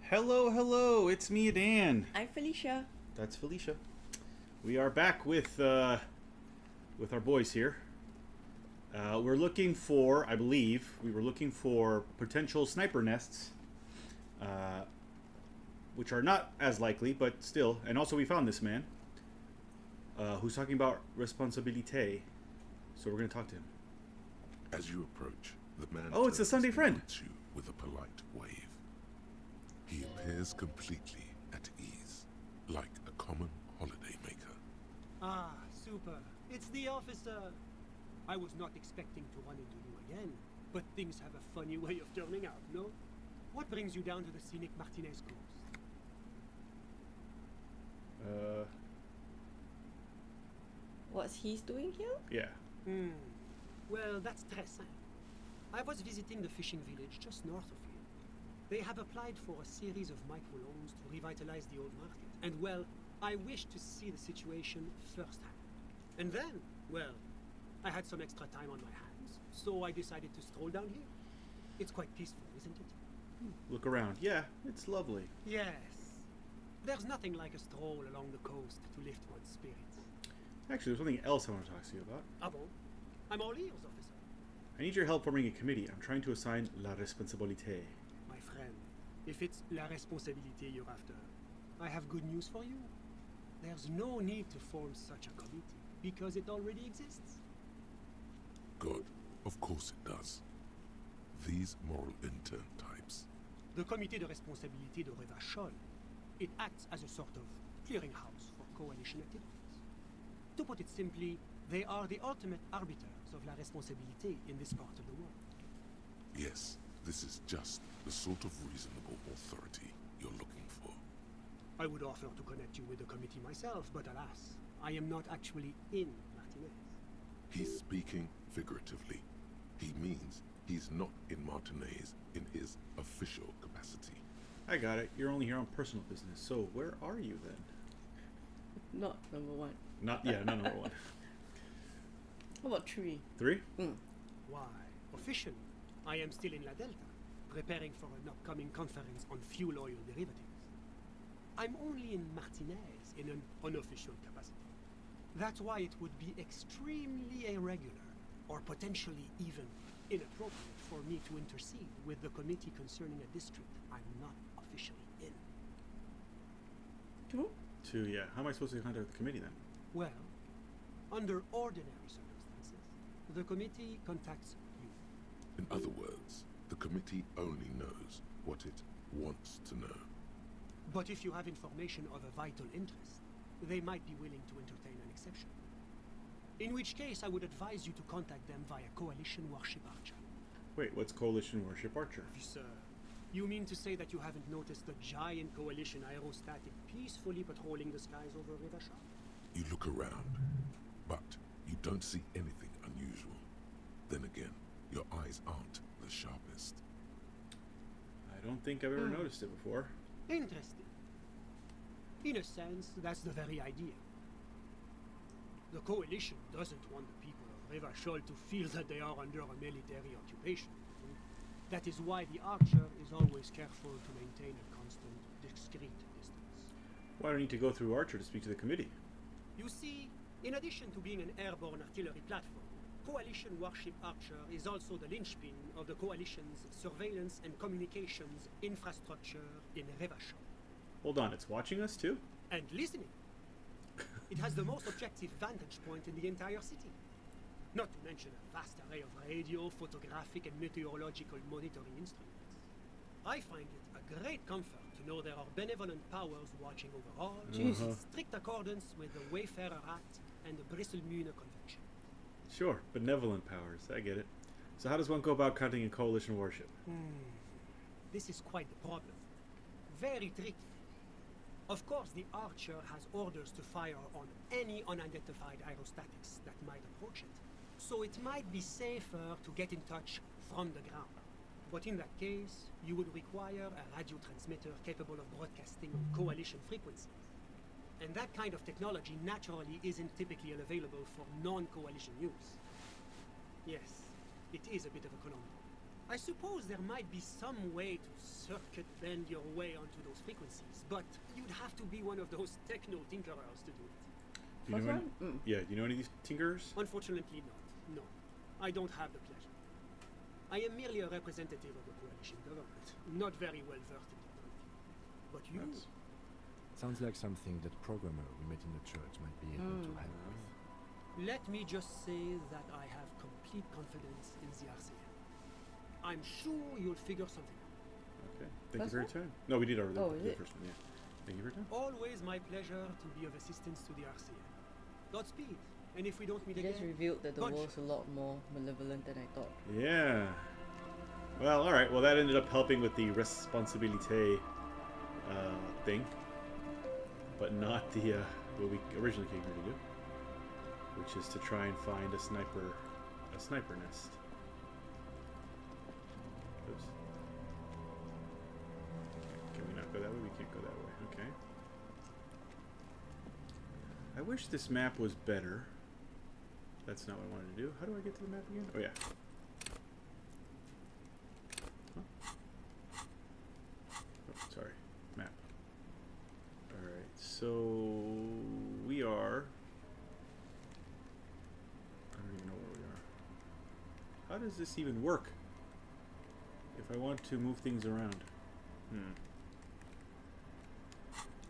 Hello, hello, it's me, Dan. I'm Felicia. That's Felicia. We are back with our boys here. We're looking for, I believe, we were looking for potential sniper nests, which are not as likely, but still. And also we found this man, who's talking about responsabilité. So we're going to talk to him. As you approach, the man Oh, it's the Sunday friend. greets you with a polite wave. He appears completely at ease, like a common holidaymaker. Ah, super. It's the officer. I was not expecting to run into you again, but things have a funny way of turning out, no? What brings you down to the scenic Martinez coast? What's he's doing here? Yeah. Well, that's très simple. I was visiting the fishing village just north of here. They have applied for a series of microloans to revitalize the old market. And well, I wish to see the situation firsthand. And then, well, I had some extra time on my hands, so I decided to stroll down here. It's quite peaceful, isn't it? Look around. Yeah, it's lovely. Yes. There's nothing like a stroll along the coast to lift one's spirits. Actually, there's something else I want to talk to you about. Ah bon? I'm all ears, officer. I need your help forming a committee. I'm trying to assign la responsabilité. My friend, if it's la responsabilité you're after, I have good news for you. There's no need to form such a committee, because it already exists. God, of course it does. These moral intern types. The Comité de Responsabilité de Revachol. It acts as a sort of clearinghouse for coalition activities. To put it simply, they are the ultimate arbiters of la responsabilité in this part of the world. Yes, this is just the sort of reasonable authority you're looking for. I would offer to connect you with the committee myself, but alas, I am not actually in Martinez. He's speaking figuratively. He means he's not in Martinez in his official capacity. I got it. You're only here on personal business. So where are you then? Not number one. Not number one. How about 3? 3? Why, officially, I am still in La Delta, preparing for an upcoming conference on fuel oil derivatives. I'm only in Martinez in an unofficial capacity. That's why it would be extremely irregular, or potentially even inappropriate for me to intercede with the committee concerning a district I'm not officially in. 2? 2, yeah. How am I supposed to contact the committee then? Well, under ordinary circumstances, the committee contacts you. In other words, the committee only knows what it wants to know. But if you have information of a vital interest, they might be willing to entertain an exception. In which case, I would advise you to contact them via Coalition Warship Archer. Wait, what's Coalition Warship Archer? Sir, you mean to say that you haven't noticed the giant Coalition aerostatic peacefully patrolling the skies over Rivasha? You look around, but you don't see anything unusual. Then again, your eyes aren't the sharpest. I don't think I've ever noticed it before. Interesting. In a sense, that's the very idea. The Coalition doesn't want the people of Revachol to feel that they are under a military occupation. That is why the Archer is always careful to maintain a constant, discreet distance. Why do I need to go through Archer to speak to the committee? You see, in addition to being an airborne artillery platform, Coalition Warship Archer is also the linchpin of the Coalition's surveillance and communications infrastructure in Revachol. Hold on, it's watching us too? And listening. It has the most objective vantage point in the entire city. Not to mention a vast array of radio, photographic, and meteorological monitoring instruments. I find it a great comfort to know there are benevolent powers watching over all, in strict accordance with the Wayfarer Act and the Bristol-Mühne Convention. Sure, benevolent powers. I get it. So how does one go about counting a coalition warship? This is quite the problem. Very tricky. Of course, the Archer has orders to fire on any unidentified aerostatics that might approach it. So it might be safer to get in touch from the ground. But in that case, you would require a radio transmitter capable of broadcasting on coalition frequencies. And that kind of technology naturally isn't typically available for non-coalition use. Yes, it is a bit of a conundrum. I suppose there might be some way to circuit bend your way onto those frequencies, but you'd have to be one of those techno tinkerers to do it. Do you First know one? any, yeah, do you know any of these tinkerers? Unfortunately not. No. I don't have the pleasure. I am merely a representative of the coalition government, not very well versed in technology. But you... That's- Sounds like something that programmer we met in the church might be able to help with. Let me just say that I have complete confidence in the RCA. I'm sure you'll figure something out. Okay. Thank you First for your one? time. No, we did already. Oh, We is did it? the first one, yeah. Thank you for your time. Always my pleasure to be of assistance to the RCA. Godspeed. And if we don't meet You just again, revealed that the Bunch. world's a lot more malevolent than I thought. Yeah. Well, alright. Well, that ended up helping with the responsabilité thing. But not the what we originally came here to do. Which is to try and find a sniper nest. Oops. Can we not go that way? We can't go that way. Okay. I wish this map was better. That's not what I wanted to do. How do I get to the map again? Oh, yeah. Huh? Oh, sorry. Map. Alright, so we are... I don't even know where we are. How does this even work? If I want to move things around.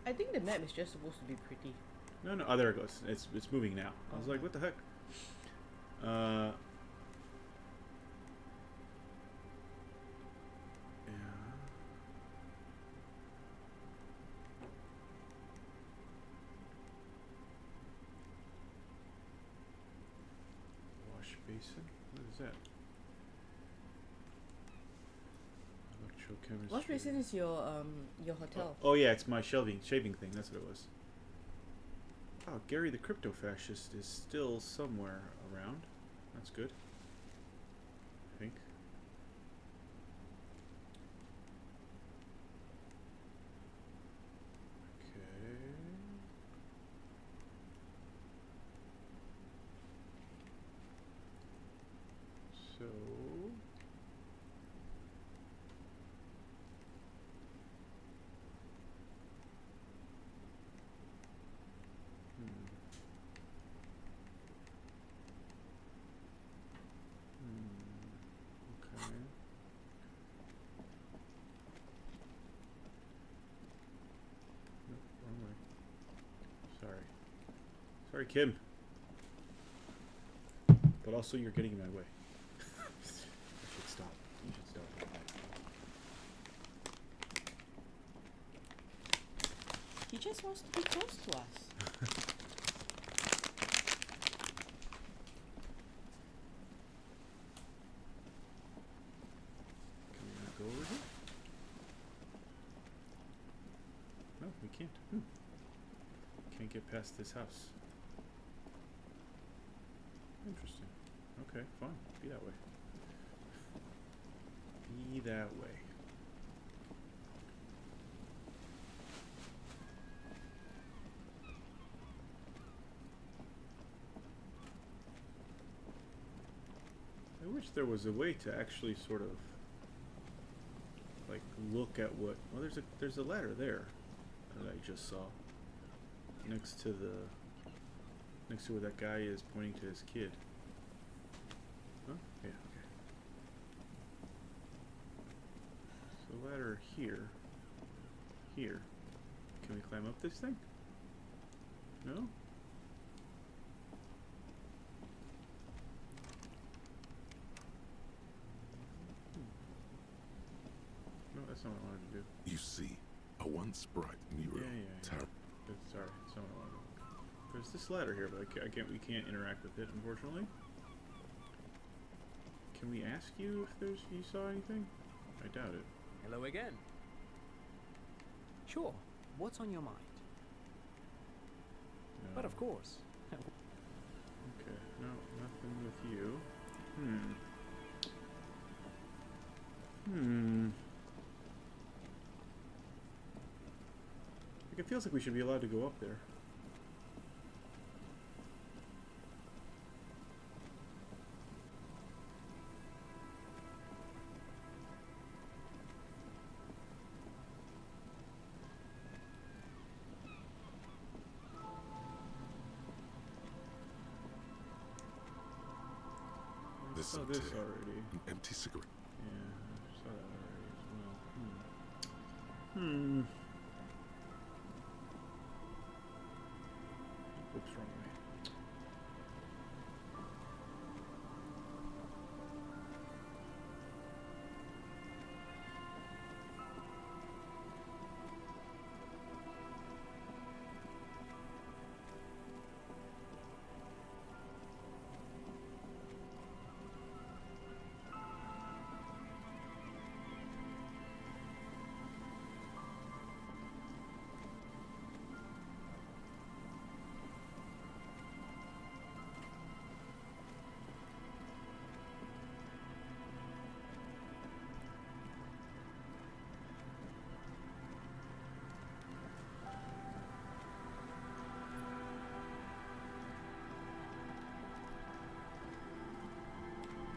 I think the map is just supposed to be pretty. No, no. Oh, there it goes. It's moving now. I was like, what the heck? Yeah. Wash basin? What is that? Electrochemistry. Wash basin is your hotel. Oh yeah, it's my shaving thing. That's what it was. Oh, Gary the crypto fascist is still somewhere around. That's good. I think. Okay. So. Okay. Nope, wrong way. Sorry. Sorry, Kim. But also, you're getting in my way. I should stop. You should stop. He just wants to be close to us. Can we not go over here? No, we can't. Can't get past this house. Interesting. Okay, fine. Be that way. Be that way. I wish there was a way to actually sort of like look at what. Well, there's a ladder there that I just saw next to where that guy is pointing to his kid. Huh? Yeah. Okay. So ladder here. Here. Can we climb up this thing? No? No, that's not what I wanted to do. You see, a once bright mural Yeah. tower. Sorry, that's not what I wanted to do. There's this ladder here, but I can't. We can't interact with it, unfortunately. Can we ask you if you saw anything? I doubt it. Hello again. Sure. What's on your mind? No. But of course. Okay. No, nothing with you. Like, it feels like we should be allowed to go up there. saw Listen, this Tear. already. An empty cigarette. Yeah, I saw that already as well. Hmm. Oops, wrong way.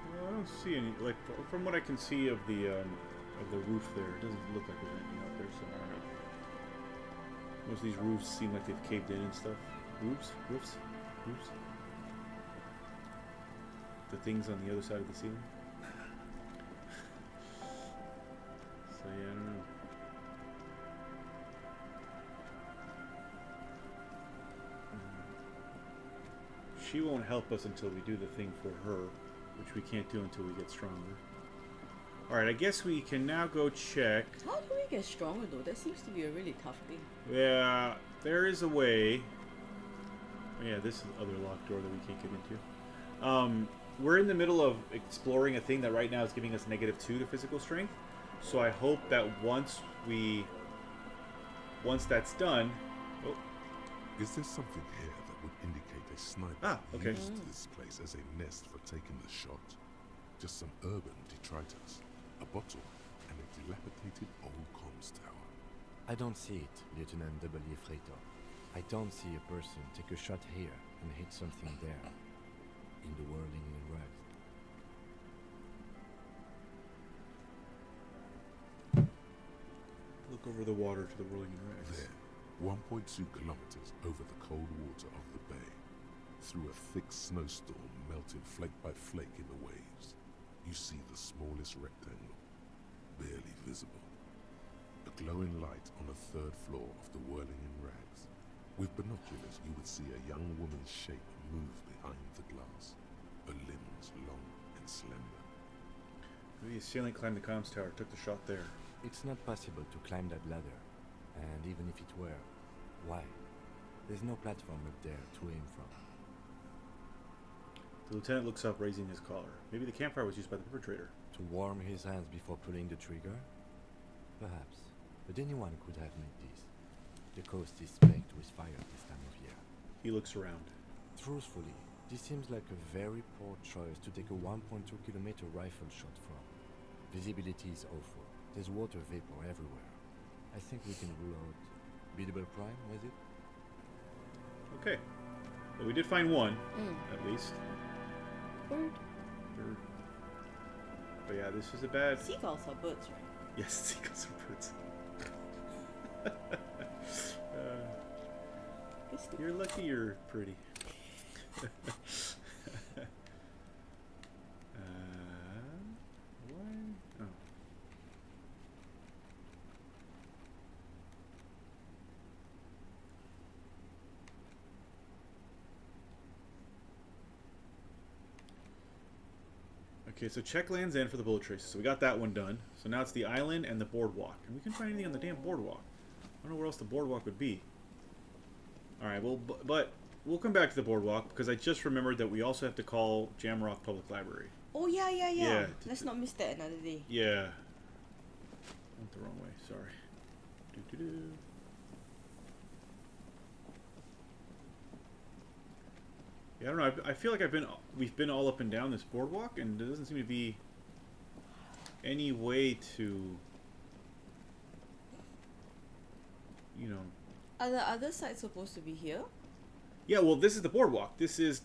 Well, I don't see any, like, from what I can see of the roof there, it doesn't look like there's anything out there, so I don't know. Most of these roofs seem like they've caved in and stuff. Roofs? Roofs? Roofs? The things on the other side of the ceiling? So yeah, I don't know. She won't help us until we do the thing for her, which we can't do until we get stronger. Alright, I guess we can now go check. How do we get stronger though? That seems to be a really tough thing. Yeah, there is a way. Oh, yeah, this is the other locked door that we can't get into. We're in the middle of exploring a thing that right now is giving us -2 to physical strength. So I hope that once that's done. Oh, Is there something here that would indicate a sniper Ah, okay. used this place as a nest for taking the shot? Just some urban detritus, a bottle, and a dilapidated old comms tower. I don't see it, Lieutenant W. Freighter. I don't see a person take a shot here and hit something there. In the whirling in rags. look over the water to the whirling rags. There, 1.2 kilometers over the cold water of the bay, through a thick snowstorm melting flake by flake in the waves, you see the smallest rectangle, barely visible. A glowing light on the third floor of the whirling in rags. With binoculars, you would see a young woman's shape move behind the glass, her limbs long and slender. Maybe a assailant climbed the comms tower, took the shot there. It's not possible to climb that ladder. And even if it were, why? There's no platform up there to aim from. The lieutenant looks up, raising his collar. Maybe the campfire was used by the perpetrator. To warm his hands before pulling the trigger? Perhaps. But anyone could have made this. The coast is specked with fire this time of year. He looks around. Truthfully, this seems like a very poor choice to take a 1.2 kilometer rifle shot from. Visibility is awful. There's water vapor everywhere. I think we can rule out biddable prime, was it? Okay. Well, we did find one, at least. Bird. Bird. But yeah, this is a bad... Seagulls are birds, right? Yes, seagulls are birds. It's the- You're lucky you're pretty. Why? Oh. Okay, so check Land's End for the bullet traces. So we got that one done. So now it's the island and the boardwalk. And we couldn't find anything on the damn boardwalk. I don't know where else the boardwalk would be. Alright, well, but we'll come back to the boardwalk because I just remembered that we also have to call Jamrock Public Library. Oh yeah. Yeah. Let's not miss that another day. Yeah. Went the wrong way, sorry. Doo-doo-doo. Yeah, I don't know. I feel like we've been all up and down this boardwalk, and there doesn't seem to be any way to, you know. Are the other sides supposed to be here? Yeah, well, this is the boardwalk. This is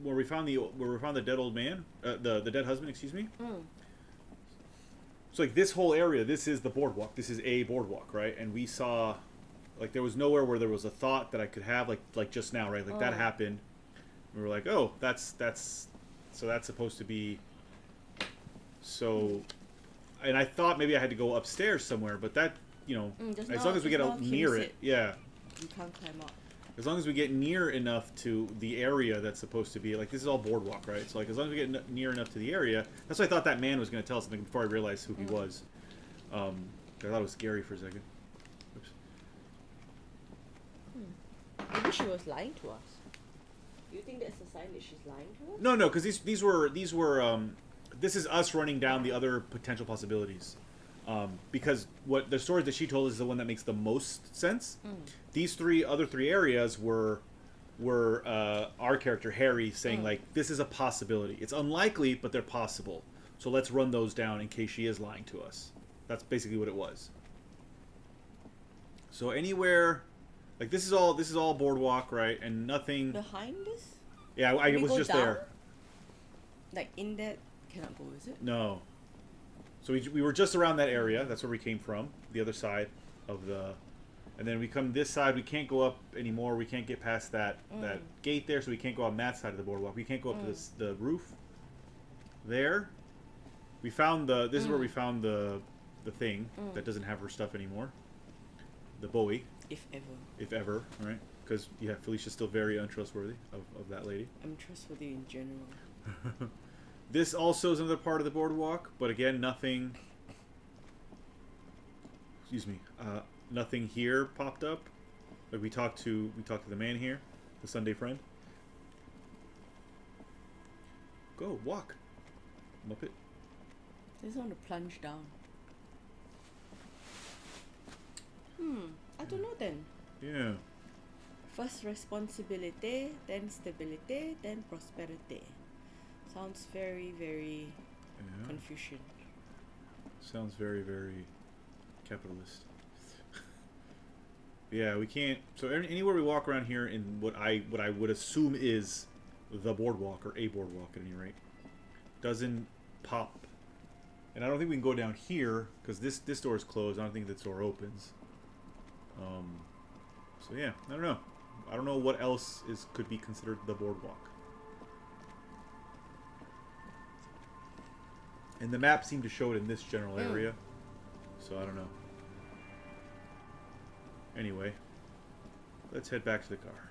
where we found the dead old man, the dead husband. Excuse me. So like this whole area, this is the boardwalk. This is a boardwalk, right? And we saw, like, there was nowhere where there was a thought that I could have, like just now, right? Like that happened. We were like, oh, that's supposed to be So, and I thought maybe I had to go upstairs somewhere, but that, you know, Just as now- long as we just get now Kim near said it, yeah. You can't climb up. As long as we get near enough to the area that's supposed to be, like, this is all boardwalk, right? So, like, as long as we get near enough to the area, that's why I thought that man was going to tell us something before I realized who he was. I thought it was scary for a second. Oops. Maybe she was lying to us. Do you think that's a sign that she's lying to us? No, because these were this is us running down the other potential possibilities. Because what the story that she told us is the one that makes the most sense. These other three areas were our character Harry saying like, this is a possibility. It's unlikely, but they're possible. So let's run those down in case she is lying to us. That's basically what it was. So anywhere, like this is all boardwalk, right? And nothing. Behind this? Yeah, I Can we was go just down? there. Like in that cannot go, is it? No. So we were just around that area. That's where we came from. The other side of the... And then we come this side. We can't go up anymore. We can't get past that gate there, so we can't go on that side of the boardwalk. We can't go up to the roof. There. We found the... This is where we found the thing that doesn't have her stuff anymore. The Bowie. If ever. If ever, right? Because, yeah, Felicia's still very untrustworthy of that lady. I'm trustworthy in general. This also is another part of the boardwalk, but again, nothing... Excuse me. Nothing here popped up. Like we talked to the man here, the Sunday friend. Go, walk. Muppet. I just want to plunge down. I don't know then. Yeah. First responsibility, then stability, then prosperity. Sounds very, very Confucian. Sounds very, very capitalist. Yeah, we can't... So anywhere we walk around here in what I would assume is the boardwalk, or a boardwalk at any rate, doesn't pop. And I don't think we can go down here, because this door is closed. I don't think this door opens. So yeah, I don't know. I don't know what else could be considered the boardwalk. And the map seemed to show it in this general area. So I don't know. Anyway, let's head back to the car.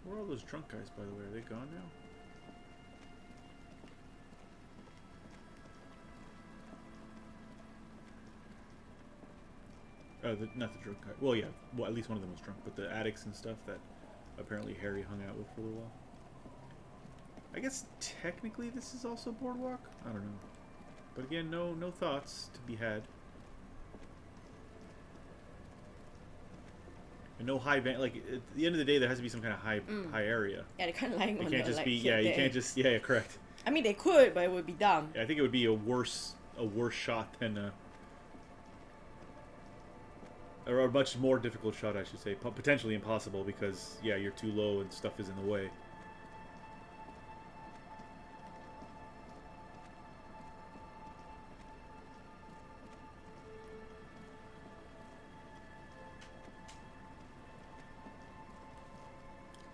Where are all those drunk guys, by the way? Are they gone now? Not the drunk guy. Well, yeah. Well, at least one of them was drunk. But the addicts and stuff that apparently Harry hung out with for a little while. I guess technically this is also boardwalk. I don't know. But again, no thoughts to be had. And no high van. Like at the end of the day, there has to be some kind of high area. Yeah, they're kind of lying It on can't the, just like, be. shit Yeah, you there. can't just. Yeah, correct. I mean, they could, but it would be dumb. Yeah, I think it would be a worse shot than or a much more difficult shot, I should say. Potentially impossible because, yeah, you're too low and stuff is in the way.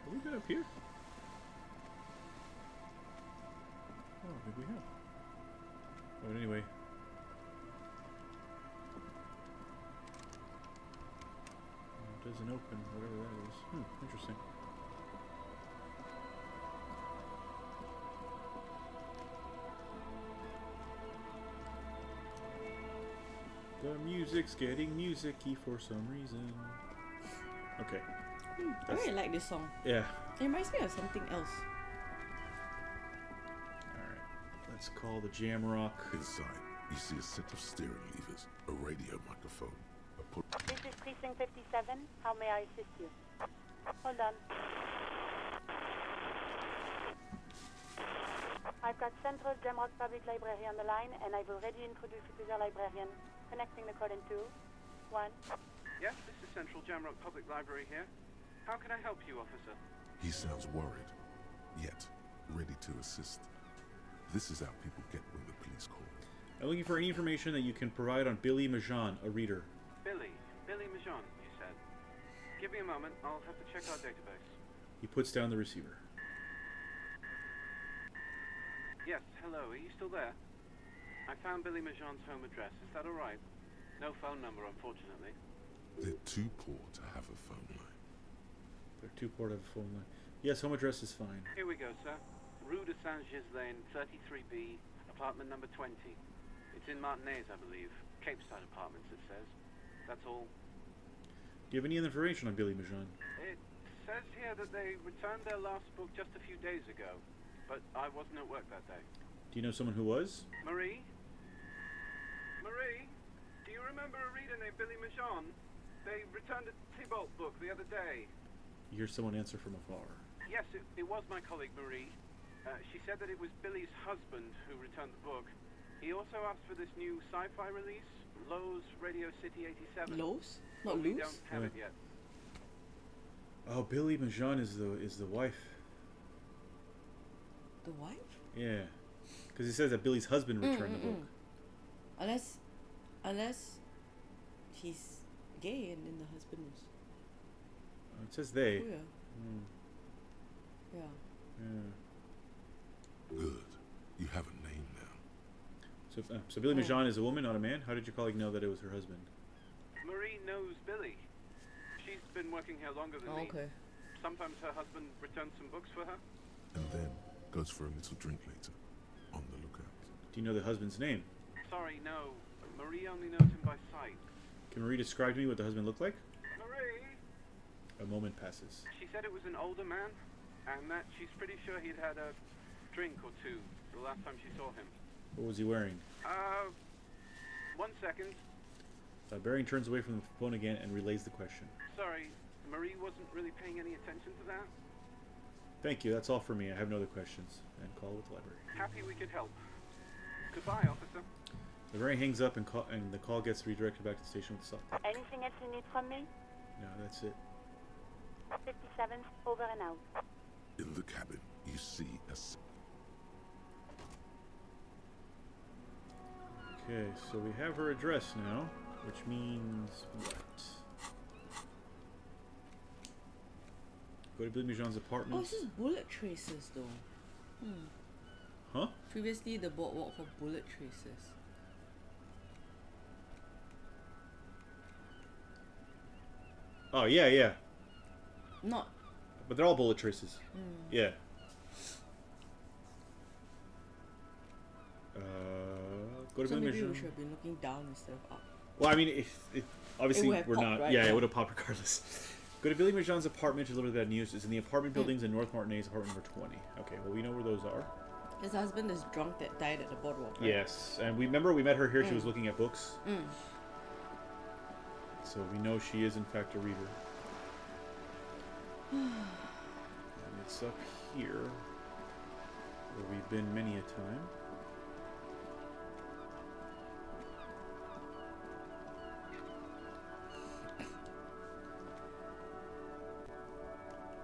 Have we got up here? Oh, I think we have. But anyway. Doesn't open, whatever that is. Interesting. The music's getting music-y for some reason. Okay. I really like this song. Yeah. It reminds me of something else. Alright. Let's call the Jamrock. Inside, you see a set of steering levers, a radio microphone, a pull... This is Precinct 57. How may I assist you? Hold on. I've got Central Jamrock Public Library on the line, and I've already introduced you to the librarian. Connecting the call in 2, 1. Yes, this is Central Jamrock Public Library here. How can I help you, officer? He sounds worried, yet ready to assist. This is how people get when the police call. I'm looking for any information that you can provide on Billy Majan, a reader. Billy Majan, you said. Give me a moment, I'll have to check our database. He puts down the receiver. Yes, hello, are you still there? I found Billy Majan's home address, is that alright? No phone number, unfortunately. They're too poor to have a phone line. They're too poor to have a phone line. Yes, home address is fine. Here we go, sir. Rue de Saint-Ghislain, 33B, apartment number 20. It's in Martinez, I believe. Cape Side Apartments, it says. That's all. Do you have any other information on Billy Majan? It says here that they returned their last book just a few days ago, but I wasn't at work that day. Do you know someone who was? Marie? Marie? Do you remember a reader named Billy Majan? They returned a Tybalt book the other day. You hear someone answer from afar. Yes, it was my colleague Marie. She said that it was Billy's husband who returned the book. He also asked for this new sci-fi release, Lowe's Radio City 87. Lowe's? Not But we Lowe's? don't have it yet. Oh, Billy Majan is the wife. The wife? Yeah, because he says that Billy's husband returned the book. Unless he's gay and then the husband is It says they. queer. Yeah. Yeah. Good. You have a name now. So Billy Majan is a woman, not a man. How did your colleague know that it was her husband? Marie knows Billy. She's been working here longer than me. Okay. Sometimes her husband returns some books for her. And then goes for a little drink later. On the lookout. Do you know the husband's name? Sorry, no. Marie only knows him by sight. Can Marie describe to me what the husband looked like? Marie? A moment passes. She said it was an older man, and that she's pretty sure he'd had a drink or two the last time she saw him. What was he wearing? 1 second. Baring turns away from the phone again and relays the question. Sorry, Marie wasn't really paying any attention to that. Thank you, that's all for me. I have no other questions. And call with the library. Happy we could help. Goodbye, officer. The Baring hangs up and the call gets redirected back to the station with the stop. Anything else you need from me? No, that's it. 57th, over and out. In the cabin, you see a... Okay, so we have her address now, which means what? Go to Billy Majan's Oh, apartment. this is bullet traces though. Huh? Previously the boardwalk for bullet traces. Oh, yeah. Not. But they're all bullet traces. Yeah. Go to So Billy maybe we Majan. should have been looking down instead of up. Well, I mean, if obviously would have we're popped, not. right? Yeah, Yeah. it would have popped regardless. Go to Billy Majan's apartment to deliver that news. It's in the apartment buildings in North Martinez, apartment number 20. Okay, well, we know where those are. His husband is drunk that died at the boardwalk, right? Yes, and we remember we met her here. She was looking at books. So we know she is in fact a reader. And it's up here where we've been many a time.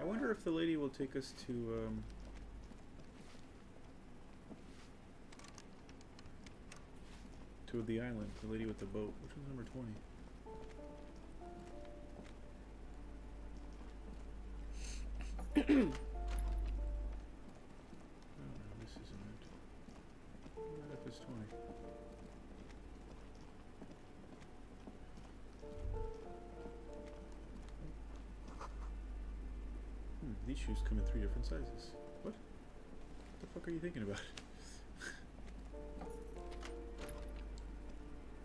I wonder if the lady will take us to the island, the lady with the boat. Which one's number 20? Oh, no, this isn't it. What if it's 20? These shoes come in 3 different sizes. What? What the fuck are you thinking about?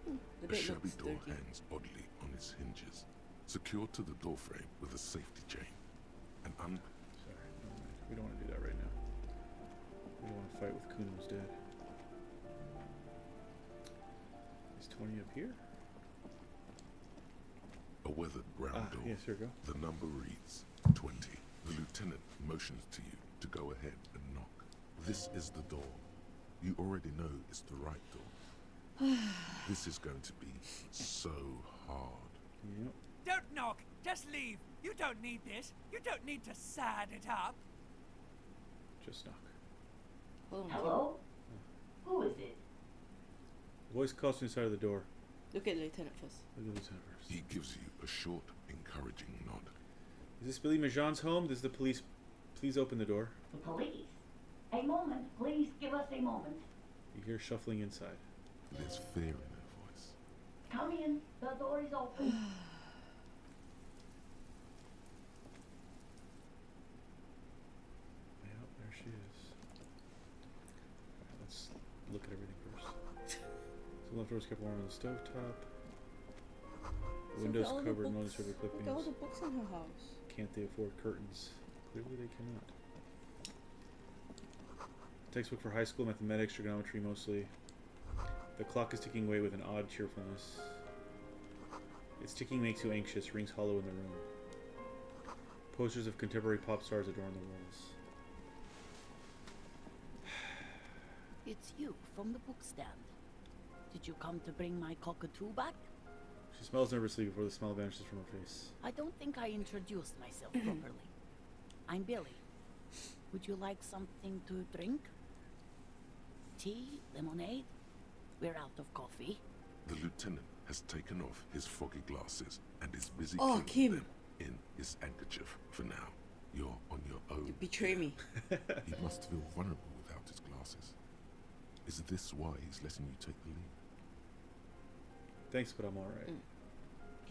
The A bed shabby looks door dirty. hangs oddly on its hinges, secured to the doorframe with a safety chain. An Sorry, never mind. We don't want to do that right now. We don't want to fight with Kun who's dead. Is 20 up here? a weathered brown door. Yes, here we go. The number reads 20. The lieutenant motions to you to go ahead and knock. This is the door. You already know it's the right door. This is going to be so hard. Yep. Don't knock. Just leave. You don't need this. You don't need to sad it up. Just knock. Hold on. Hello? Who is it? Voice calls from inside of the door. Look at Lieutenant first. Look at Lieutenant first. He gives you a short, encouraging nod. Is this Billy Majan's home? Does the police please open the door? The police? A moment, please give us a moment. You hear shuffling inside. There's fear in her voice. Come in, the door is open. Yep, there she is. Alright, let's look at everything first. Some leftovers kept warm on the stovetop. Windows covered in newspaper clippings. Look at all the books in her house. Can't they afford curtains? Clearly they cannot. Textbook for high school mathematics, trigonometry mostly. The clock is ticking away with an odd cheerfulness. Its ticking makes you anxious, rings hollow in the room. Posters of contemporary pop stars adorn the walls. It's you from the bookstand. Did you come to bring my cockatoo back? She smells nervously before the smile vanishes from her face. I don't think I introduced myself properly. I'm Billy. Would you like something to drink? Tea? Lemonade? We're out of coffee. The lieutenant has taken off his foggy glasses and is busy Oh, cleaning Kim. them in his handkerchief for now. You're on your own. You betray me. He must feel vulnerable without his glasses. Is this why he's letting you take the lead? Thanks, but I'm alright.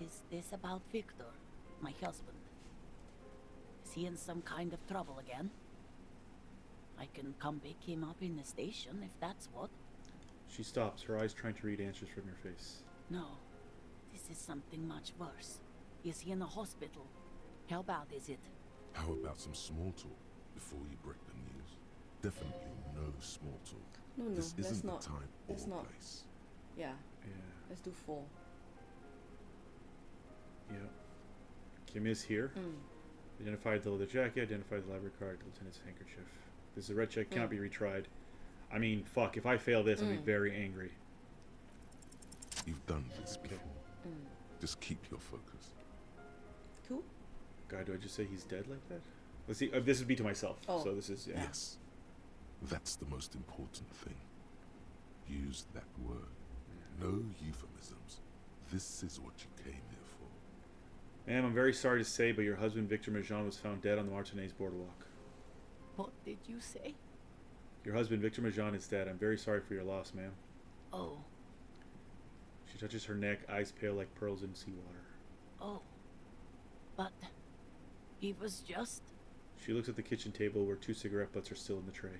Is this about Victor, my husband? Is he in some kind of trouble again? I can come pick him up in the station if that's what. She stops, her eyes trying to read answers from your face. No, this is something much worse. Is he in the hospital? How bad is it? How about some small talk before you break the news? Definitely no small talk. No, This let's isn't not. the time or Let's not. place. Yeah, Yeah. let's do 4. Yeah. Kim is here. Identified the leather jacket, identified the library card, the lieutenant's handkerchief. This is a red check, cannot be retried. I mean, fuck, if I fail this, I'll be very angry. You've done this Okay. before. Just keep your focus. Cool. God, do I just say he's dead like that? Let's see, this would be to myself, Oh. so this is, yeah. Yes. That's the most important thing. Use that word. No euphemisms. This is what you came here for. Ma'am, I'm very sorry to say, but your husband, Victor Majan, was found dead on the Martinez boardwalk. What did you say? Your husband, Victor Majan, is dead. I'm very sorry for your loss, ma'am. Oh, She touches her neck, eyes pale like pearls in seawater. oh. But he was just... She looks at the kitchen table where 2 cigarette butts are still in the tray.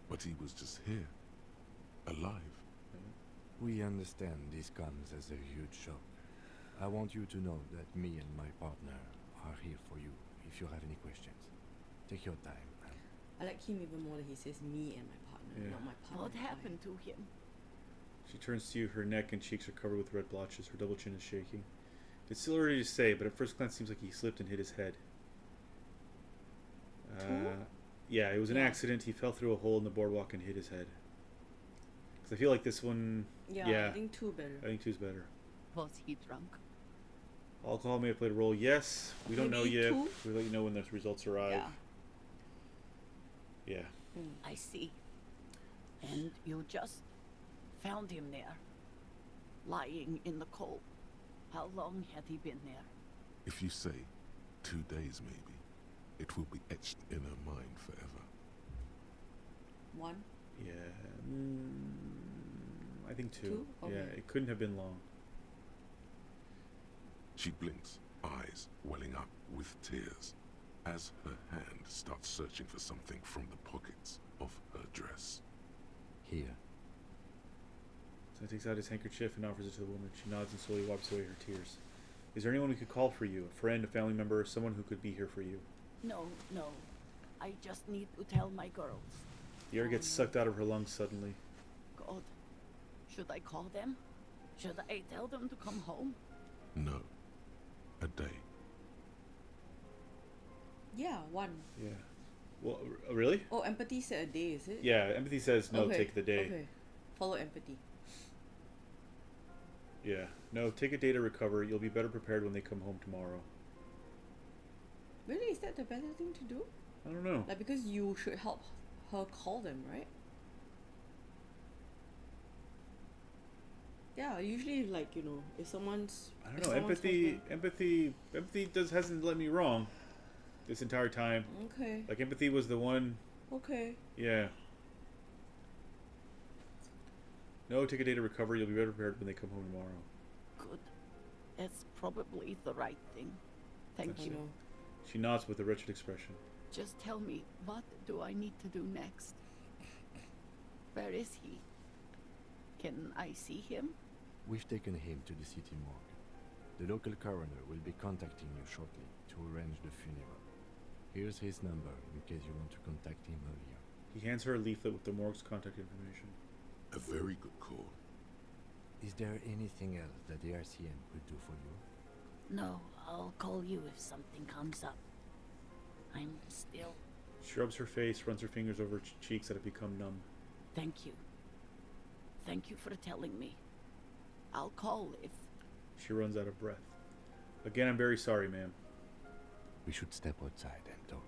But he was just here. Alive. We understand this comes as a huge shock. I want you to know that me and my partner are here for you if you have any questions. Take your time. I like him even more that he says me and my partner, Yeah. not my partner. What happened to him? She turns to you, her neck and cheeks are covered with red blotches, her double chin is shaking. It's still early to say, but at first glance seems like he slipped and hit his head. Yeah, it was an accident. He fell through a hole in the boardwalk and hit his head. Because I feel like this one... Yeah, I think 2 better. I think 2's better. Was he drunk? Alcohol may have played a role. Yes, we don't know Maybe yet. 2? We'll let you know when the results arrive. Yeah. Yeah. I see. And you just found him there, lying in the cold. How long had he been there? If you say 2 days maybe, it will be etched in her mind forever. 1? Yeah. I think 2. 2? Yeah, Okay. it couldn't have been long. She blinks, eyes welling up with tears, as her hand starts searching for something from the pockets of her dress. Here. So he takes out his handkerchief and offers it to the woman. She nods and slowly wipes away her tears. Is there anyone we could call for you? A friend, a family member, someone who could be here for you? No, no. I just need to tell my girls. The air gets sucked out of her lungs suddenly. God, should I call them? Should I tell them to come home? No. A day. Yeah, 1. Yeah. Well, really? Oh, empathy said a day, is it? Yeah, empathy says no, Okay, take the day. Okay. Follow empathy. Yeah. No, take a day to recover. You'll be better prepared when they come home tomorrow. Really? Is that the better thing to do? I don't know. Like, because you should help her call them, right? usually like, you know, if someone's I don't if know. someone's Empathy hasn't let me wrong this entire time. Okay. Like empathy was the one. Okay. Yeah. No, take a day to recover. You'll be better prepared when they come home tomorrow. Good. It's probably the right thing. Thank That's you. it. She nods with a wretched expression. Just tell me, what do I need to do next? Where is he? Can I see him? We've taken him to the city morgue. The local coroner will be contacting you shortly to arrange the funeral. Here's his number in case you want to contact him earlier. He hands her a leaflet with the morgue's contact information. A very good call. Is there anything else that the RCN could do for you? No, I'll call you if something comes up. I'm still... She rubs her face, runs her fingers over her cheeks that have become numb. Thank you. Thank you for telling me. I'll call if... She runs out of breath. Again, I'm very sorry, ma'am. We should step outside and talk.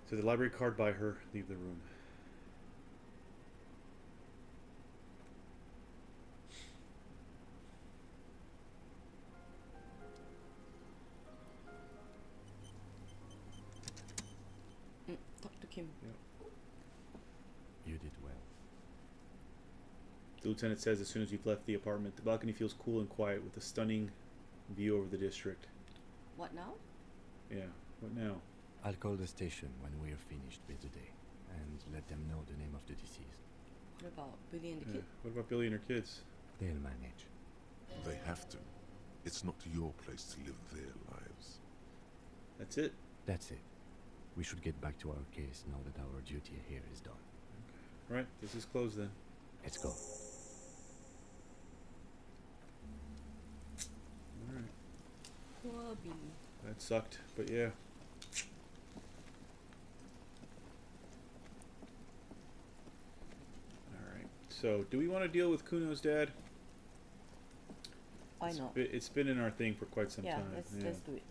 So the library card by her, leave the room. Talk to Kim. You did well. The lieutenant says as soon as you've left the apartment, the balcony feels cool and quiet with a stunning view over the district. What now? Yeah, what now? I'll call the station when we are finished with the day and let them know the name of the deceased. What about Billy and the kid? What about Billy and her kids? They'll manage. They have to. It's not your place to live their lives. That's it. That's it. We should get back to our case now that our duty here is done. Okay. Right, this is closed then. Let's go. Alright. Poor Billy. That sucked, but yeah. Alright, so do we want to deal with Kuno's dad? Why not? It's been in our thing for quite some time. Let's do it.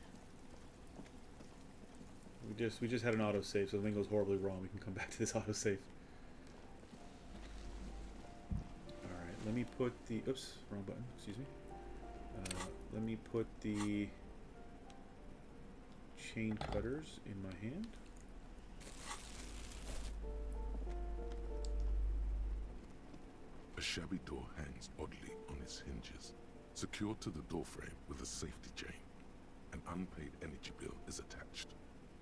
We just had an autosave, so if something goes horribly wrong, we can come back to this autosave. Alright, let me put the... Oops, wrong button. Excuse me. Let me put the chain cutters in my hand. A shabby door hangs oddly on its hinges, secured to the doorframe with a safety chain. An unpaid energy bill is attached,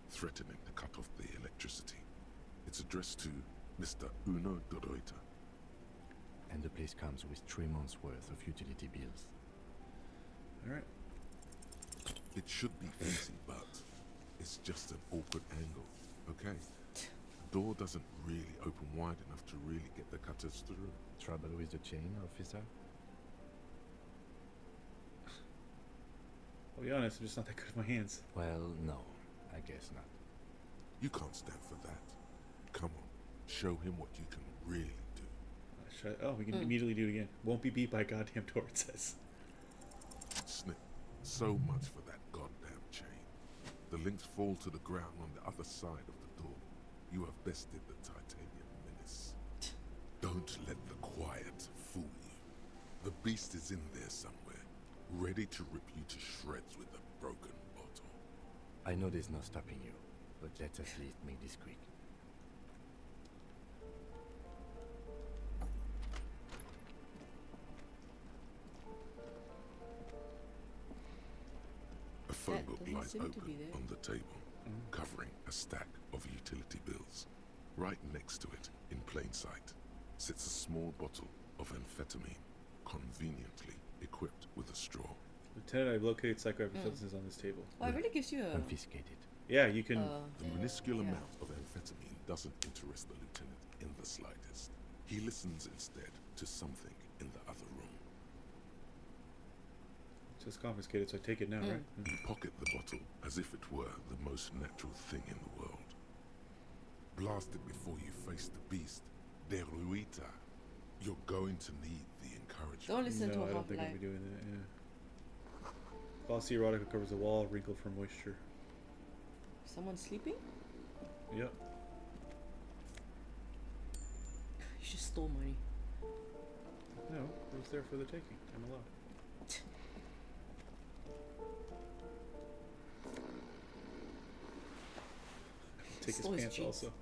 threatening to cut off the electricity. It's addressed to Mr. Uno Doroita. And the place comes with 3 months' worth of utility bills. Alright. It should be easy, but it's just an awkward angle, okay? The door doesn't really open wide enough to really get the cutters through. Trouble with the chain, officer? I'll be honest, I'm just not that good with my hands. Well, no, I guess not. You can't stand for that. Come on, show him what you can really do. Oh, we can immediately do it again. Won't be beat by a goddamn door, it says. Snip. So much for that goddamn chain. The links fall to the ground on the other side of the door. You have bested the titanium menace. Don't let the quiet fool you. The beast is in there somewhere, ready to rip you to shreds with a broken bottle. I know there's no stopping you, but let's at least make this quick. A phone That book doesn't lies seem to open be there. on the table, covering a stack of utility bills. Right next to it, in plain sight, sits a small bottle of amphetamine, conveniently equipped with a straw. Lieutenant, I've located psychoactive substances on this table. Well, it really gives you a... Confiscate it. Yeah, you can... The minuscule yeah. amount of amphetamine doesn't interest the lieutenant in the slightest. He listens instead to something in the other room. It says confiscated, so I take it now, right? You pocket the bottle as if it were the most natural thing in the world. Blast it before you face the beast. Deruita. You're going to need the encouragement. Don't listen No, to I her don't think I'll like... be doing that, yeah. Glossy erotica covers the wall, wrinkled from moisture. Someone sleeping? Yep. You just stole money. No, it was there for the taking. I'm allowed. Take his Stole his pants jeans. also.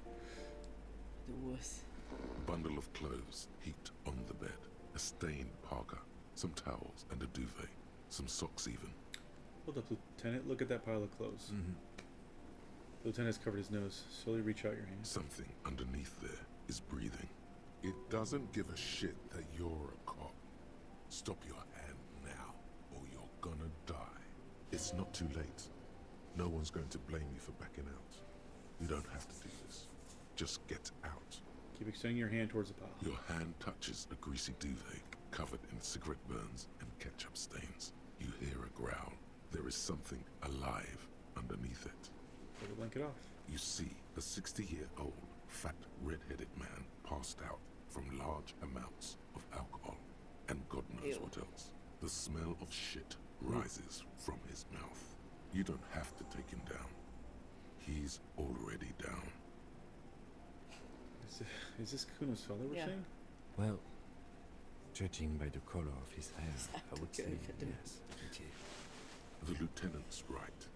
The worst. A bundle of clothes heaped on the bed. A stained parka, some towels and a duvet. Some socks even. Hold up, Lieutenant. Look at that pile of clothes. The lieutenant's covered his nose. Slowly reach out your hand. Something underneath there is breathing. It doesn't give a shit that you're a cop. Stop your hand now, or you're gonna die. It's not too late. No one's going to blame you for backing out. You don't have to do this. Just get out. Keep extending your hand towards the pile. Your hand touches a greasy duvet covered in cigarette burns and ketchup stains. You hear a growl. There is something alive underneath it. Pull the blanket off. You see a 60-year-old, fat, red-headed man passed out from large amounts of alcohol. And God knows Ew. what else. The smell of shit rises from his mouth. You don't have to take him down. He's already down. Is this Kuno's father we're Yeah. saying? Well, judging by the color of his hair, I would say Good for them. yes, it is. The lieutenant's right.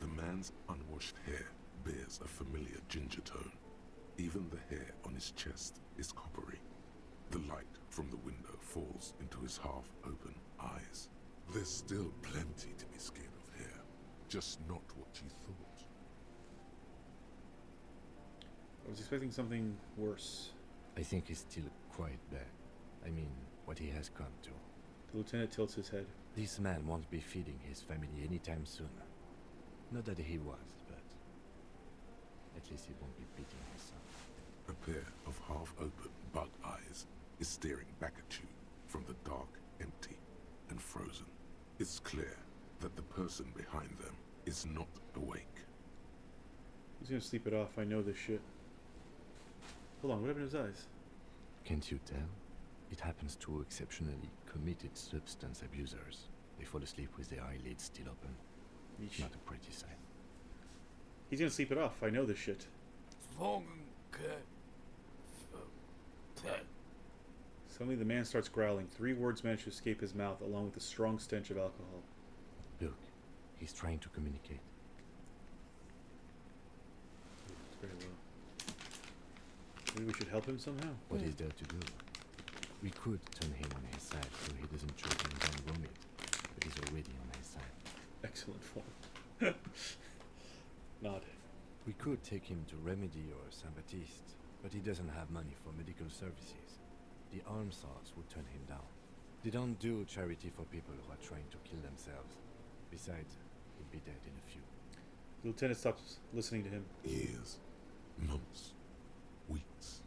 The man's unwashed hair bears a familiar ginger tone. Even the hair on his chest is coppery. The light from the window falls into his half-open eyes. There's still plenty to be scared of here. Just not what you thought. I was expecting something worse. I think he's still quite bad. I mean, what he has come to. The lieutenant tilts his head. This man won't be feeding his family anytime soon. Not that he was, but at least he won't be beating his son. A pair of half-open bug eyes is staring back at you from the dark, empty, and frozen. It's clear that the person behind them is not awake. He's gonna sleep it off. I know this shit. Hold on, what happened to his eyes? Can't you tell? It happens to exceptionally committed substance abusers. They fall asleep with their eyelids still open. Yeesh. Not a pretty sight. He's gonna sleep it off. I know this shit. Suddenly the man starts growling. 3 words manage to escape his mouth along with the strong stench of alcohol. Look, he's trying to communicate. It's very low. Maybe we should help him somehow? What is there to do? We could turn him on his side so he doesn't choke and then vomit, but he's already on his side. Excellent form. Nod. We could take him to Remedy or Saint Baptiste, but he doesn't have money for medical services. The arms house would turn him down. They don't do charity for people who are trying to kill themselves. Besides, he'd be dead in a few. The lieutenant stops listening to him. Years, months, weeks.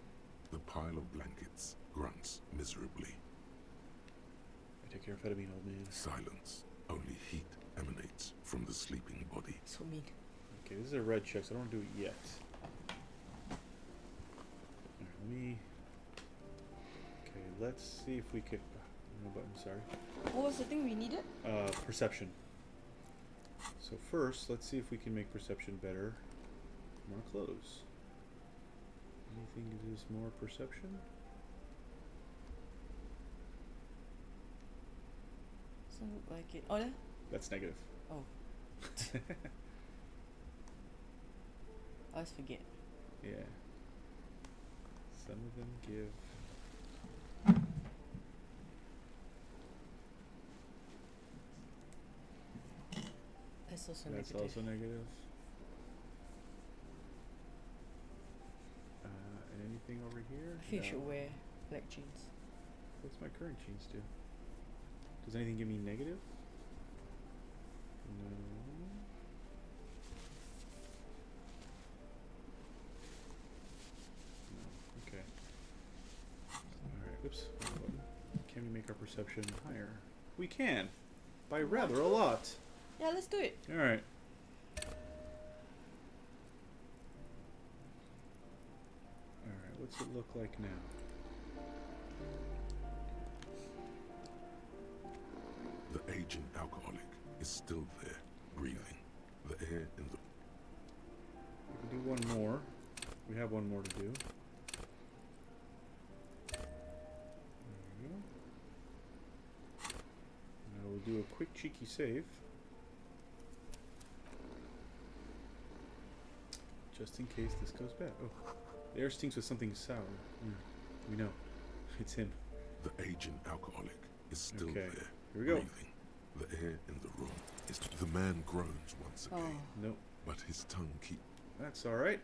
The pile of blankets grunts miserably. I take your amphetamine, old man. Silence. Only heat emanates from the sleeping body. So mean. Okay, this is a red check, so I don't want to do it yet. Alright, let me... Okay, let's see if we can... No button, sorry. What was the thing we needed? Perception. So first, let's see if we can make perception better. More clothes. Anything that is more perception? Doesn't look like it. Oh, there? That's negative. Oh. I always forget. Yeah. Some of them give... That's also That's negative. also negative. And anything over here? I think you No. should wear black jeans. What's my current jeans do? Does anything give me negative? No. No. Okay. Alright, oops. wrong button. Can we make our perception higher? We can! By rather a lot! Yeah, let's do it. Alright. Alright, what's it look like now? The aging alcoholic is still there, breathing. The air in the... We can do one more. We have one more to do. There we go. do a quick cheeky save. Just in case this goes bad. Oh, the air stinks with something sour. We know. It's him. The aging alcoholic is still Okay, there, here we go. breathing. The air in the room is... The man groans once again, Nope. but his tongue keeps... That's alright.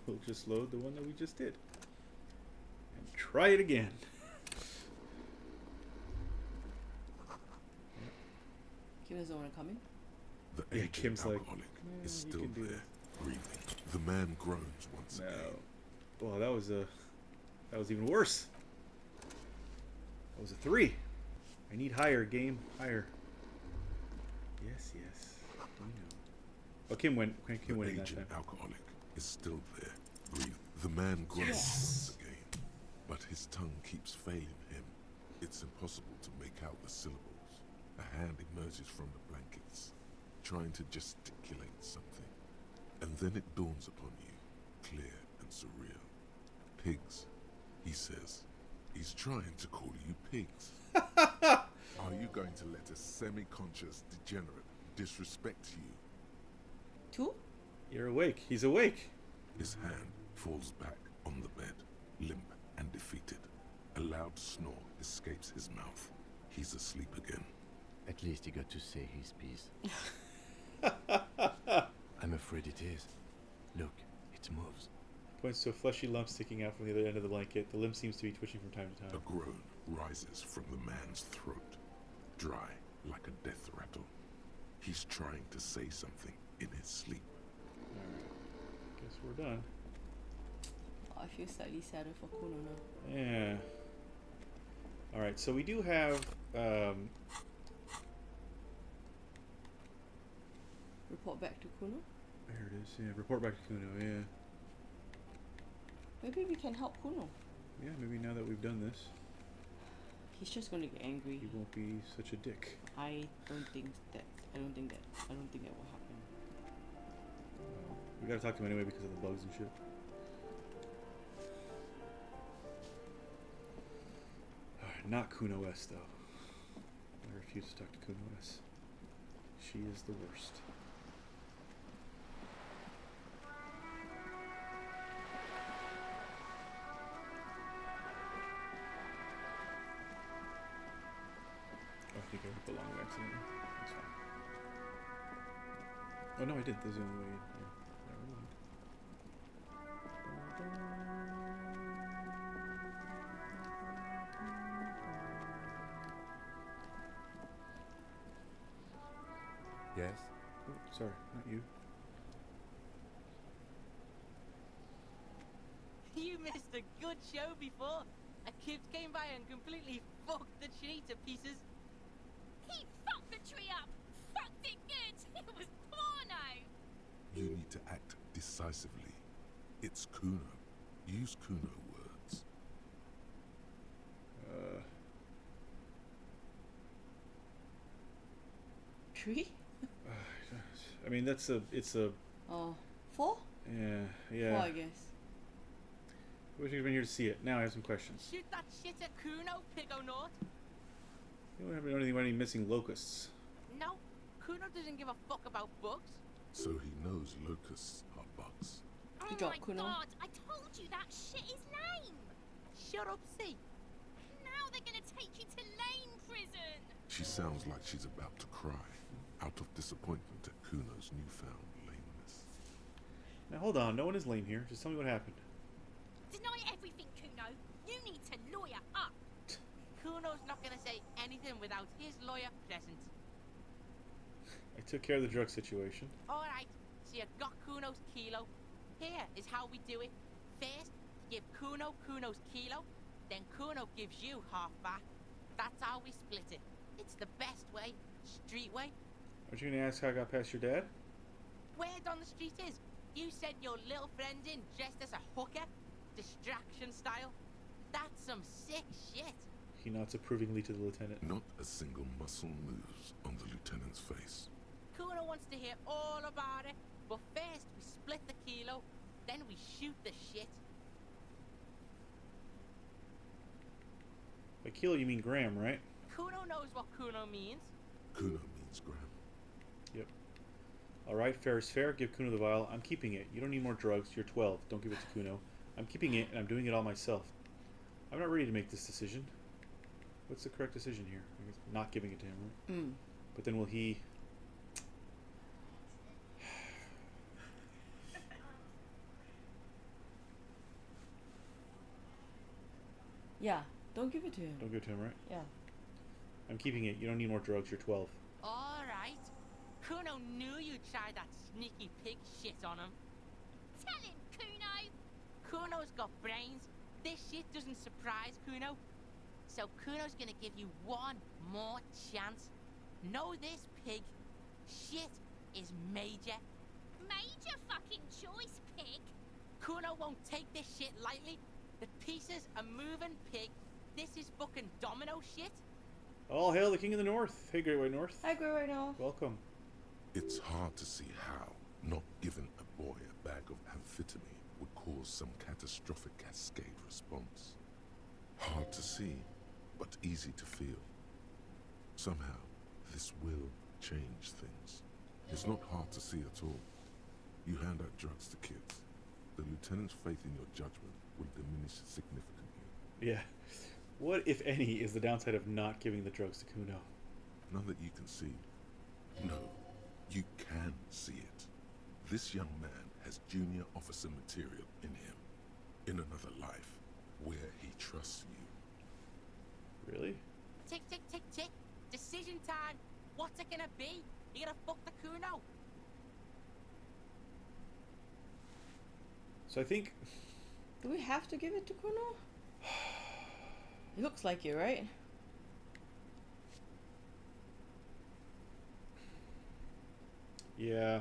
We'll just load the one that we just did. And try it again. Kim doesn't want to come in. The Yeah, aging Kim's like, alcoholic is you still can do there, breathing. The man groans once No. again. Well, that was even worse. That was a 3. I need higher, game. Higher. Yes, yes. We know. Oh, Kim went in The that aging time. alcoholic is still there, breathing. The man groans once again, but his tongue keeps failing him. It's impossible to make out the syllables. A hand emerges from the blankets, trying to gesticulate something. And then it dawns upon you, clear and surreal. Pigs, he says. He's trying to call you pigs. Are you going to let a semi-conscious degenerate disrespect you? 2? You're awake. He's awake. His hand falls back on the bed, limp and defeated. A loud snore escapes his mouth. He's asleep again. At least he got to say his piece. I'm afraid it is. Look, it moves. Points to a fleshy lump sticking out from the other end of the blanket. The limb seems to be twitching from time to A time. groan rises from the man's throat, dry like a death rattle. He's trying to say something in his sleep. Alright. Guess we're done. Oh, I feel slightly sadder for Kuno now. Yeah. Alright, so we do have Report back to Kuno. there it is, yeah, report back to Kuno, yeah. Maybe we can help Kuno. Yeah, maybe now that we've done this, He's just going to get angry. he won't be such a dick. I don't think that will happen. We gotta talk to him anyway because of the bugs and shit. Alright, not Kuno S though. I refuse to talk to Kuno S. She is the worst. Oh, I think I went the long way accidentally. That's fine. Oh no, I did. There's the only way. Yeah. Never mind. Yes? Oh, sorry, not you. You missed a good show before. A kid came by and completely fucked the tree to pieces. He fucked the tree up! Fucked it good! It was porno! You need to act decisively. It's Kuno. Use Kuno words. Tree? I mean, it's a, 4? yeah. 4, I guess. I wish you'd been here to see it. Now I have some questions. Shoot that shit at Kuno, Pigonort. You don't have to know anything about any missing locusts. No, Kuno doesn't give a fuck about bugs. So he knows locusts are bugs. Oh Good job, my Kuno. god, I told you that shit is lame! Shut up, C. Now they're gonna take you to lane prison! She sounds like she's about to cry, out of disappointment at Kuno's newfound lameness. Now hold on, no one is lame here. Just tell me what happened. Deny everything, Kuno. You need to lawyer up. Kuno's not gonna say anything without his lawyer present. I took care of the drug situation. Alright, so you got Kuno's kilo. Here is how we do it. First, give Kuno Kuno's kilo, then Kuno gives you half back. That's how we split it. It's the best way, street way. Aren't you gonna ask how I got past your dad? Word on the street is, you sent your little friend in dressed as a hooker, distraction style. That's some sick shit. He nods approvingly to the lieutenant. Not a single muscle moves on the lieutenant's face. Kuno wants to hear all about it, but first we split the kilo, then we shoot the shit. By kilo you mean gram, right? Kuno knows what Kuno means. Kuno means gram. Yep. Alright, fair is fair. Give Kuno the vial. I'm keeping it. You don't need more drugs. You're 12. Don't give it to Kuno. I'm keeping it, and I'm doing it all myself. I'm not ready to make this decision. What's the correct decision here? I guess not giving it to him, right? Mm. But then will he... Yeah, don't give it to him. Don't give it to him, right? Yeah. I'm keeping it. You don't need more drugs. You're 12. Alright. Kuno knew you'd try that sneaky pig shit on him. Tell him, Kuno. Kuno's got brains. This shit doesn't surprise Kuno. So Kuno's gonna give you one more chance. Know this, pig. Shit is major. Major fucking choice, pig. Kuno won't take this shit lightly. The pieces are moving, pig. This is fucking domino shit. All hail the King of the North. Hey, Great White North. Hi, Great White North. Welcome. It's hard to see how not giving a boy a bag of amphetamine would cause some catastrophic cascade response. Hard to see, but easy to feel. Somehow, this will change things. It's not hard to see at all. You hand out drugs to kids. The lieutenant's faith in your judgment will diminish significantly. Yeah. What, if any, is the downside of not giving the drugs to Kuno? None that you can see. No, you can see it. This young man has junior officer material in him. In another life, where he trusts you. Really? Tick, tick, tick, tick. Decision time. What's it gonna be? You gonna fuck the Kuno? So I think... Do we have to give it to Kuno? It looks like it, right? Yeah.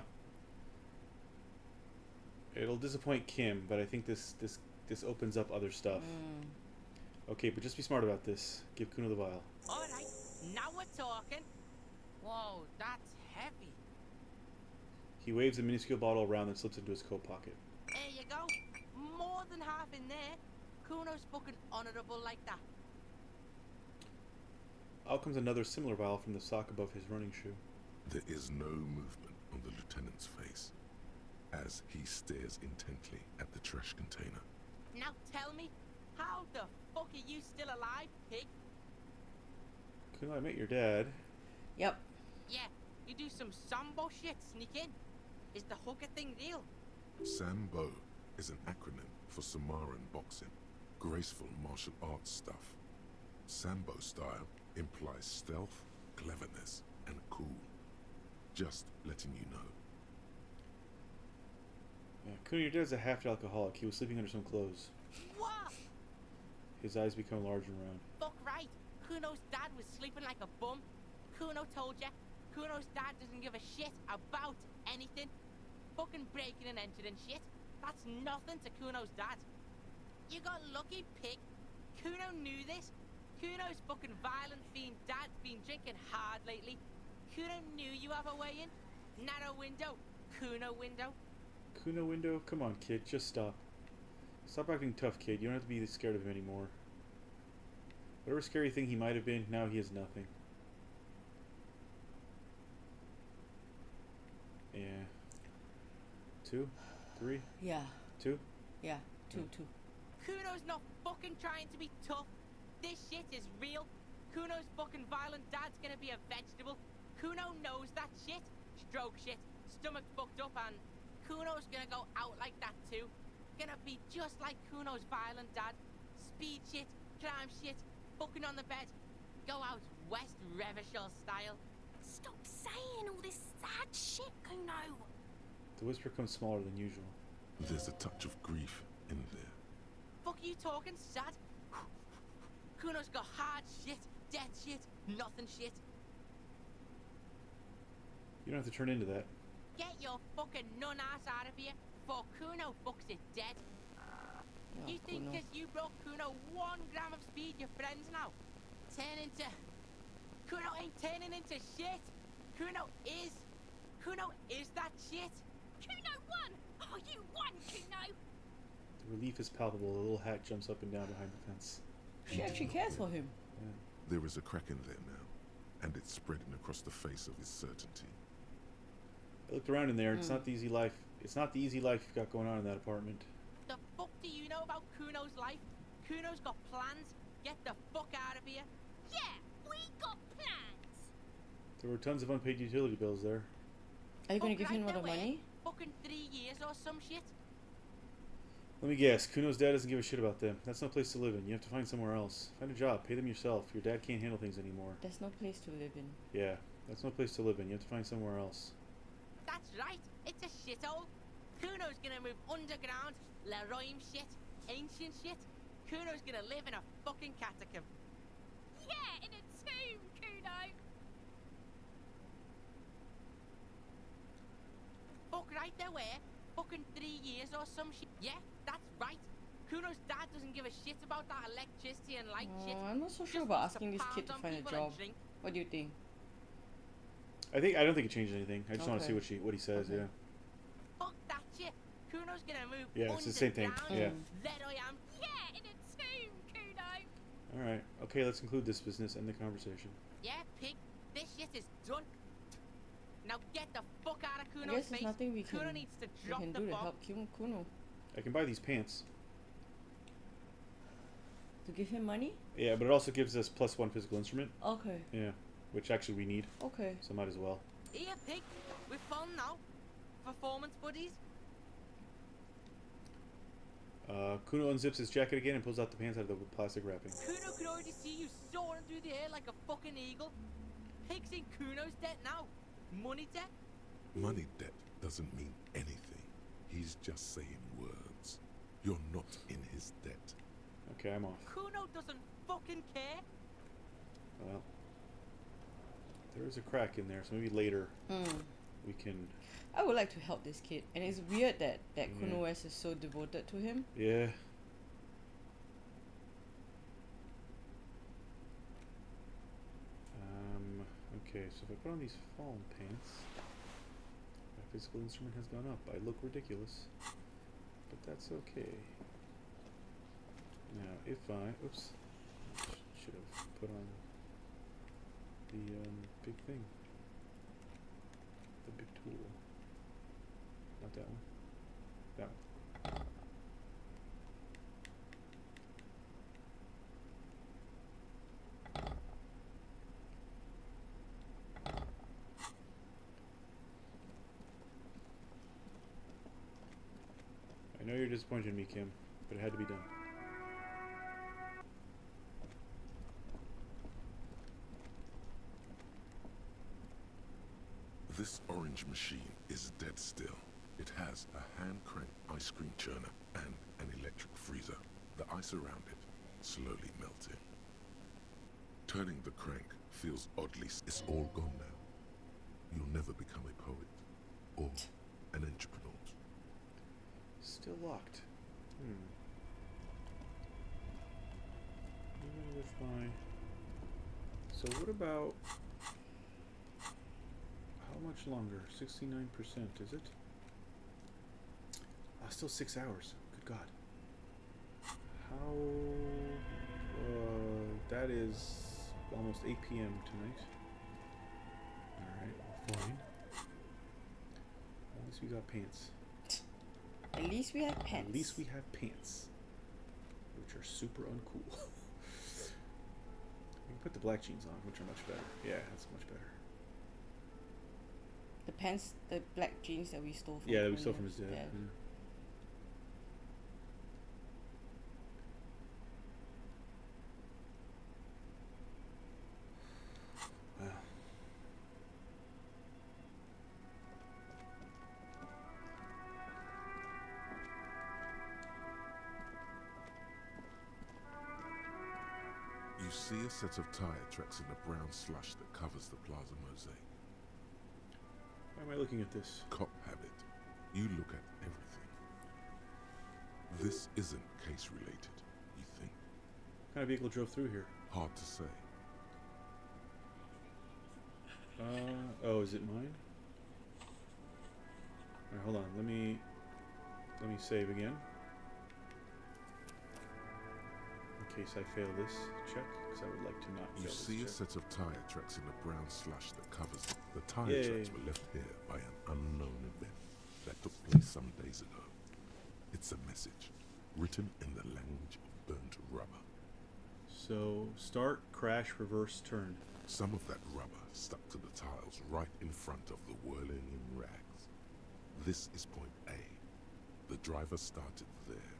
It'll disappoint Kim, but I think this opens up other stuff. Okay, but just be smart about this. Give Kuno the vial. Alright, now we're talking. Whoa, that's heavy. He waves a minuscule bottle around and slips into his coat pocket. There you go. More than half in there. Kuno's fucking honorable like that. Out comes another similar vial from the sock above his running shoe. There is no movement on the lieutenant's face as he stares intently at the trash container. Now tell me, how the fuck are you still alive, pig? Kuno, I met your dad. Yep. Yeah, you do some sambo shit, sneak in. Is the hooker thing real? Sambo is an acronym for Samoan boxing, graceful martial arts stuff. Sambo style implies stealth, cleverness, and cool. Just letting you know. Yeah, Kuno, your dad's a half alcoholic. He was sleeping under some clothes. What? His eyes become large and round. Fuck right. Kuno's dad was sleeping like a bum. Kuno told ya. Kuno's dad doesn't give a shit about anything. Fucking breaking and entering shit. That's nothing to Kuno's dad. You got lucky, pig. Kuno knew this. Kuno's fucking violent fiend dad's been drinking hard lately. Kuno knew you have a way in. Narrow window. Kuno window. Kuno window? Come on, kid. Just stop. Stop acting tough, kid. You don't have to be scared of him anymore. Whatever scary thing he might have been, now he is nothing. Yeah. 2? 3? Yeah. 2? Yeah. Two. Kuno's not fucking trying to be tough. This shit is real. Kuno's fucking violent dad's gonna be a vegetable. Kuno knows that shit. Stroke shit. Stomach fucked up, and Kuno's gonna go out like that too. Gonna be just like Kuno's violent dad. Speed shit, crime shit, fucking on the bed. Go out West Revachol style. Stop saying all this sad shit, Kuno. The whisper comes smaller than usual. There's a touch of grief in there. Fuck you talking sad? Kuno's got hard shit, death shit, nothing shit. You don't have to turn into that. Get your fucking nun ass out of here, for Kuno fucks it dead. Oh, You think Kuno. because you brought Kuno 1 gram of speed, you're friends now? Turn into... Kuno ain't turning into shit. Kuno is that shit. Kuno won! Oh, you won, Kuno! The relief is palpable. The little hat jumps up and down behind the fence. She actually cares for him. Yeah. There is a crack in there now, and it's spreading across the face of his certainty. I looked around in there. It's not the easy life. It's not the easy life you've got going on in that apartment. The fuck do you know about Kuno's life? Kuno's got plans. Get the fuck out of here. Yeah, we got plans. There were tons of unpaid utility bills there. Are you gonna Fuck give him right all the away. money? Fucking 3 years or some shit. Let me guess. Kuno's dad doesn't give a shit about them. That's no place to live in. You have to find somewhere else. Find a job. Pay them yourself. Your dad can't handle things anymore. There's no place to live in. Yeah, that's no place to live in. You have to find somewhere else. That's right. It's a shithole. Kuno's gonna move underground. Leroy shit. Ancient shit. Kuno's gonna live in a fucking catacomb. Yeah, in a tomb, Kuno. Fuck right there where? Fucking 3 years or some shit. Yeah, that's right. Kuno's dad doesn't give a shit about that electricity and light shit. I'm not so sure Just about wants asking this kid pound to on find a people and job. drink. What do you think? I don't think it changed anything. I just want to Okay. see what he says. Okay. Yeah. Fuck that shit. Kuno's gonna move Yeah, it's the same thing. underground. Yeah. Leroy am. Yeah, in a tomb, Kuno. All right. Okay, let's conclude this business. End the conversation. Yeah, pig. This shit is done. Now get the fuck out of I Kuno's guess there's face. nothing we Kuno can needs to drop the do to bomb. help Kuno. I can buy these pants. To give him money? Yeah, but it also gives us +1 physical instrument. Okay. Yeah, which actually we need. Okay. So might as well. Here, pig. We're fun now. Performance buddies. Kuno unzips his jacket again and pulls out the pants out of the plastic wrapping. Kuno could already see you soaring through the air like a fucking eagle. Pig's in Kuno's debt now. Money debt? Money debt doesn't mean anything. He's just saying words. You're not in his debt. Okay, I'm off. Kuno doesn't fucking care. Well, there is a crack in there, so maybe later we can. I would like to help this kid, and it's weird that Yeah. Kuno West is so devoted to him. Yeah. Okay, so if I put on these fallen pants, my physical instrument has gone up. I look ridiculous, but that's okay. Now, if I, oops, should have put on the big thing, the big tool. Not that one. That one. I know you're disappointed in me, Kim, but it had to be done. This orange machine is dead still. It has a hand-crank ice cream churner and an electric freezer. The ice around it slowly melting. Turning the crank feels oddly... It's all gone now. You'll never become a poet or an entrepreneur. Still locked. Even with my... So what about... How much longer? 69%, is it? Still 6 hours. Good God. How... that is almost 8 p.m. tonight. Alright, fine. At least we got pants. At least we have pants. At least we have pants. Which are super uncool. We can put the black jeans on, which are much better. Yeah, that's much better. The pants, the black jeans that we stole from Yeah, that we stole from his dad. Yeah. Yeah. Wow. You see a set of tire tracks in the brown slush that covers the plaza mosaic. Why am I looking at this? Cop habit. You look at everything. This isn't case related, you think? What kind of vehicle drove through here? Hard to say. Oh, is it mine? Alright, hold on. Let me save again. case I fail this check, because I would like to not You fail see a this check. set of tire tracks in the brown slush that covers it. The tire Yay. tracks were left here by an unknown event that took place some days ago. It's a message, written in the language of burnt rubber. So, start, crash, reverse, turn. Some of that rubber stuck to the tiles right in front of the whirling in rags. This is point A. The driver started there,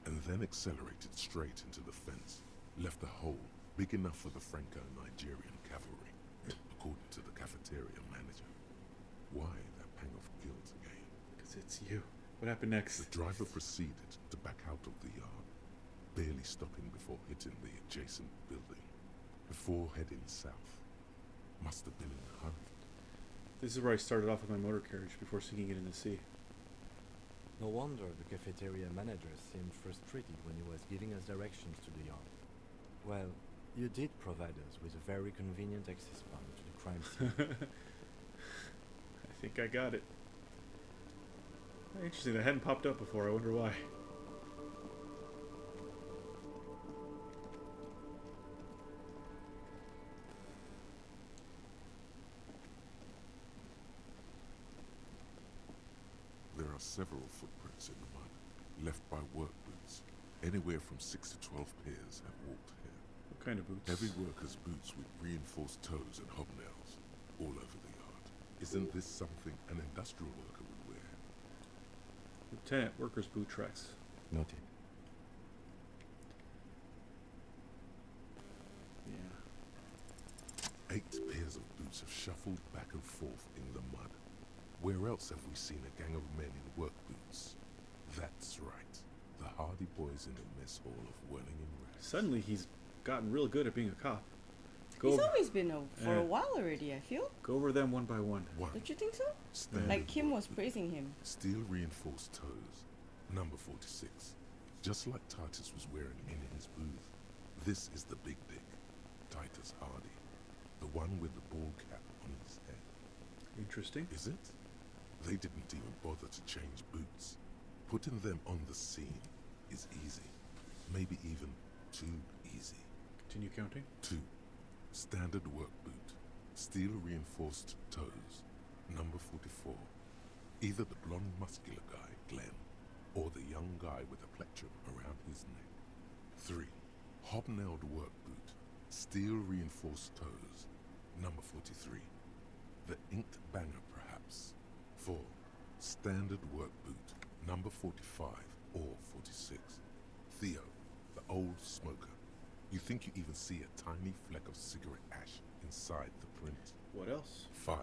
and then accelerated straight into the fence, left a hole big enough for the Franco-Nigerian cavalry, according to the cafeteria manager. Why that pang of guilt again? Because it's you. What happened next? The driver proceeded to back out of the yard, barely stopping before hitting the adjacent building, before heading south. Must have been in a hurry. This is where I started off with my motor carriage before sinking it in the sea. No wonder the cafeteria manager seemed frustrated when he was giving us directions to the yard. Well, you did provide us with a very convenient access point to the crime scene. I think I got it. Interesting, that hadn't popped up before. I wonder why. There are several footprints in the mud, left by work boots. Anywhere from 6 to 12 pairs have walked here. What kind of boots? Heavy workers' boots with reinforced toes and hobnails, all over the yard. Isn't this something an industrial worker would wear? Lieutenant, workers' boot tracks. Noted. Yeah. 8 pairs of boots have shuffled back and forth in the mud. Where else have we seen a gang of men in work boots? That's right. The Hardy Boys in the mess hall of Whirling in Rags. Suddenly he's gotten real good at being a cop. He's always been for Yeah. a while already, I feel. Go over them one by one. Don't you think so? Standard Like Kim was work boot. praising him. Steel reinforced toes. Number 46. Just like Titus was wearing in his booth. This is the big dick. Titus Hardy. The one with the bald cap on his head. Interesting. Is it? They didn't even bother to change boots. Putting them on the scene is easy. Maybe even too easy. Continue counting. 2. Standard work boot. Steel reinforced toes. Number 44. Either the blonde muscular guy, Glenn, or the young guy with a plectrum around his neck. 3. Hobnailed work boot. Steel reinforced toes. Number 43. The inked banger, perhaps. 4. Standard work boot. Number 45 or 46. Theo, the old smoker. You think you even see a tiny fleck of cigarette ash inside the print. What else? 5.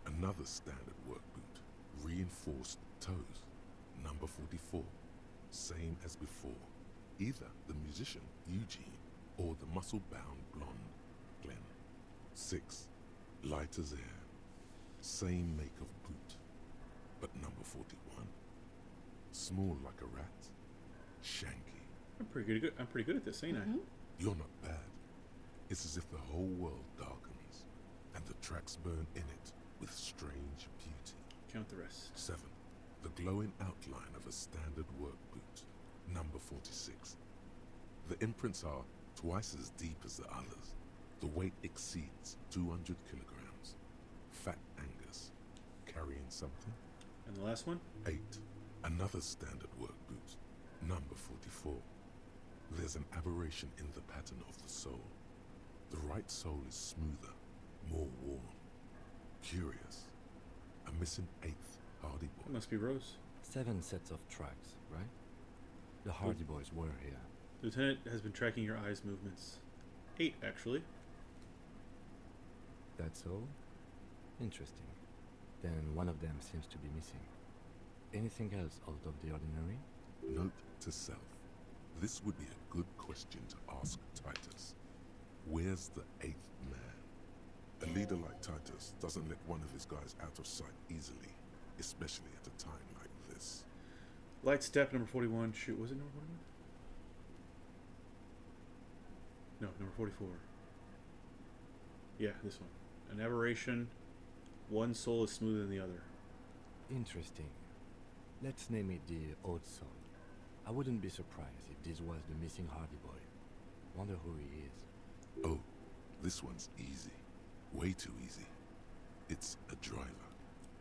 Another standard work boot. Reinforced toes. Number 44. Same as before. Either the musician, Eugene, or the muscle-bound blonde, Glenn. 6. Light as air. Same make of boot. But number 41. Small like a rat. Shanky. I'm pretty good at this, ain't I? You're not bad. It's as if the whole world darkens, and the tracks burn in it with strange beauty. Count the rest. 7. The glowing outline of a standard work boot. Number 46. The imprints are twice as deep as the others. The weight exceeds 200 kilograms. Fat Angus. Carrying something? And the last one? 8. Another standard work boot. Number 44. There's an aberration in the pattern of the sole. The right sole is smoother, more worn. Curious. A missing 8th Hardy Boy. It must be Rose. 7 sets of tracks, right? The Hardy Boys were here. Lieutenant has been tracking your eyes' movements. 8, actually. That's all? Interesting. Then one of them seems to be missing. Anything else out of the ordinary? Note to self. This would be a good question to ask Titus. Where's the 8th man? A leader like Titus doesn't let one of his guys out of sight easily, especially at a time like this. Light step, number 41. Shoot, was it number 41? No, number 44. Yeah, this one. An aberration. One soul is smoother than the other. Interesting. Let's name it the Odd Soul. I wouldn't be surprised if this was the missing Hardy Boy. Wonder who he is. Oh, this one's easy. Way too easy. It's a driver.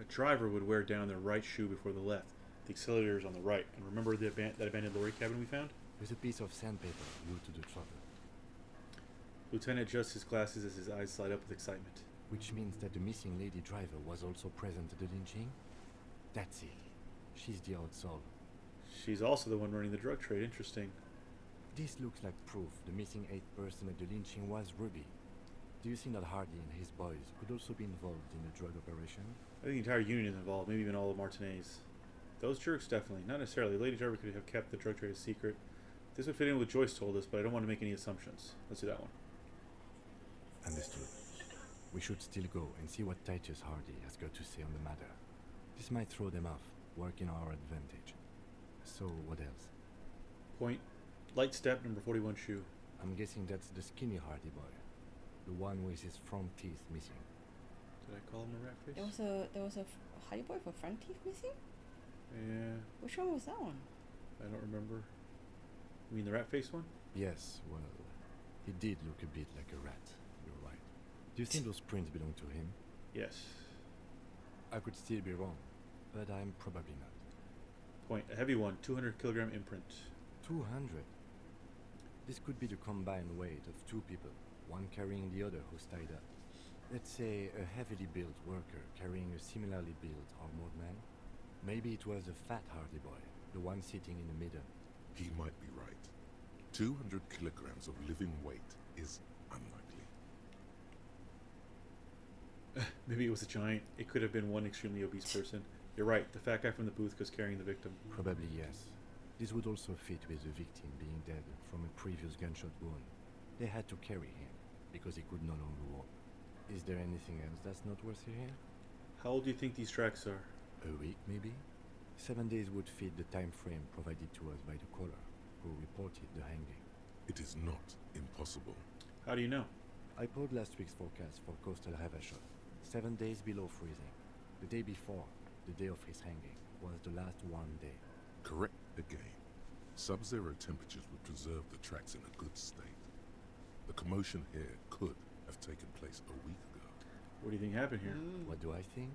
A driver would wear down their right shoe before the left. The accelerator is on the right. And remember that abandoned lorry cabin we found? With a piece of sandpaper glued to the throttle. Lieutenant adjusts his glasses as his eyes light up with excitement. Which means that the missing lady driver was also present at the lynching? That's it. She's the odd soul. She's also the one running the drug trade. Interesting. This looks like proof the missing 8th person at the lynching was Ruby. Do you think that Hardy and his boys could also be involved in the drug operation? I think the entire union is involved, maybe even all of Martinez. Those jerks definitely. Not necessarily. Lady Driver could have kept the drug trade a secret. This would fit in with what Joyce told us, but I don't want to make any assumptions. Let's do that one. Understood. We should still go and see what Titus Hardy has got to say on the matter. This might throw them off, work in our advantage. So, what else? Point. Light step, number 41 shoe. I'm guessing that's the skinny Hardy boy. The one with his front teeth missing. Did I call him a rat face? There was a Hardy boy with front teeth missing? Yeah. Which one was that one? I don't remember. You mean the rat face one? Yes, well, he did look a bit like a rat. You're right. Do you think those prints belong to him? Yes. I could still be wrong, but I'm probably not. Point. A heavy one. 200 kilogram imprint. 200? This could be the combined weight of two people, one carrying the other who's tied up. Let's say a heavily built worker carrying a similarly built armored man. Maybe it was a fat Hardy boy, the one sitting in the middle. He might be right. 200 kilograms of living weight is unlikely. Maybe it was a giant. It could have been one extremely obese person. You're right. The fat guy from the booth was carrying the victim. Probably yes. This would also fit with the victim being dead from a previous gunshot wound. They had to carry him because he could no longer walk. Is there anything else that's noteworthy here? How old do you think these tracks are? A week, maybe? 7 days would fit the time frame provided to us by the caller, who reported the hanging. It is not impossible. How do you know? I pulled last week's forecast for coastal Havashot. 7 days below freezing. The day before, the day of his hanging, was the last warm day. Correct again. Sub-zero temperatures would preserve the tracks in a good state. The commotion here could have taken place a week ago. What do you think happened here? What do I think?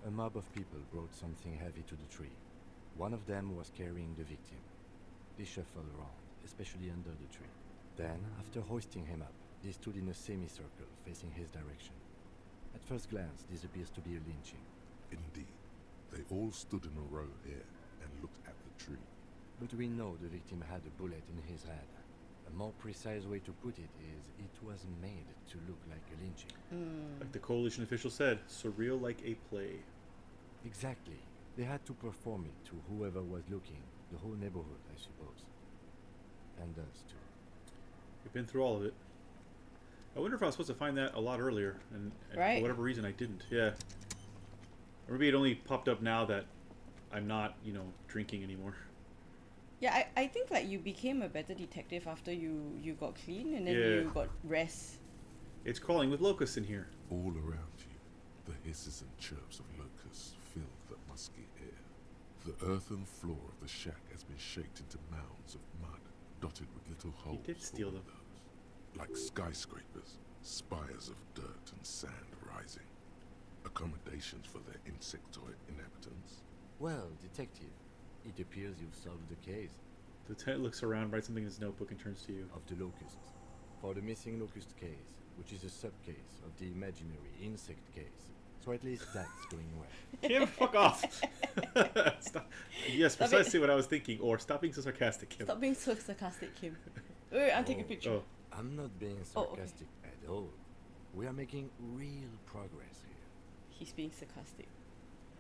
A mob of people brought something heavy to the tree. One of them was carrying the victim. They shuffled around, especially under the tree. Then, after hoisting him up, they stood in a semicircle facing his direction. At first glance, this appears to be a lynching. Indeed. They all stood in a row here and looked at the tree. But we know the victim had a bullet in his head. A more precise way to put it is, it was made to look like a lynching. Like the coalition official said, surreal like a play. Exactly. They had to perform it to whoever was looking. The whole neighborhood, I suppose. And us too. We've been through all of it. I wonder if I was supposed to find that a lot earlier, and Right. for whatever reason I didn't. Yeah. Or maybe it only popped up now that I'm not, drinking anymore. Yeah, I think like you became a better detective after you got clean and then Yeah. you got rest. It's crawling with locusts in here. All around you, the hisses and chirps of locusts fill the musky air. The earthen floor of the shack has been shaped into mounds of mud, dotted with little holes did steal for them. windows. Like skyscrapers, spires of dirt and sand rising. Accommodations for their insectoid inhabitants. Well, detective, it appears you've solved the case. The lieutenant looks around, writes something in his notebook, and turns to you. Of the locusts. For the missing locust case, which is a sub-case of the imaginary insect case. So at least that's going well. Kim, fuck off! Stop. Yes, Stop precisely what I was thinking. Or stop being so sarcastic, Kim. Stop being so sarcastic, Kim. Wait, I'll take a picture. Oh. I'm not being Oh, okay. sarcastic at all. We are making real progress here. He's being sarcastic.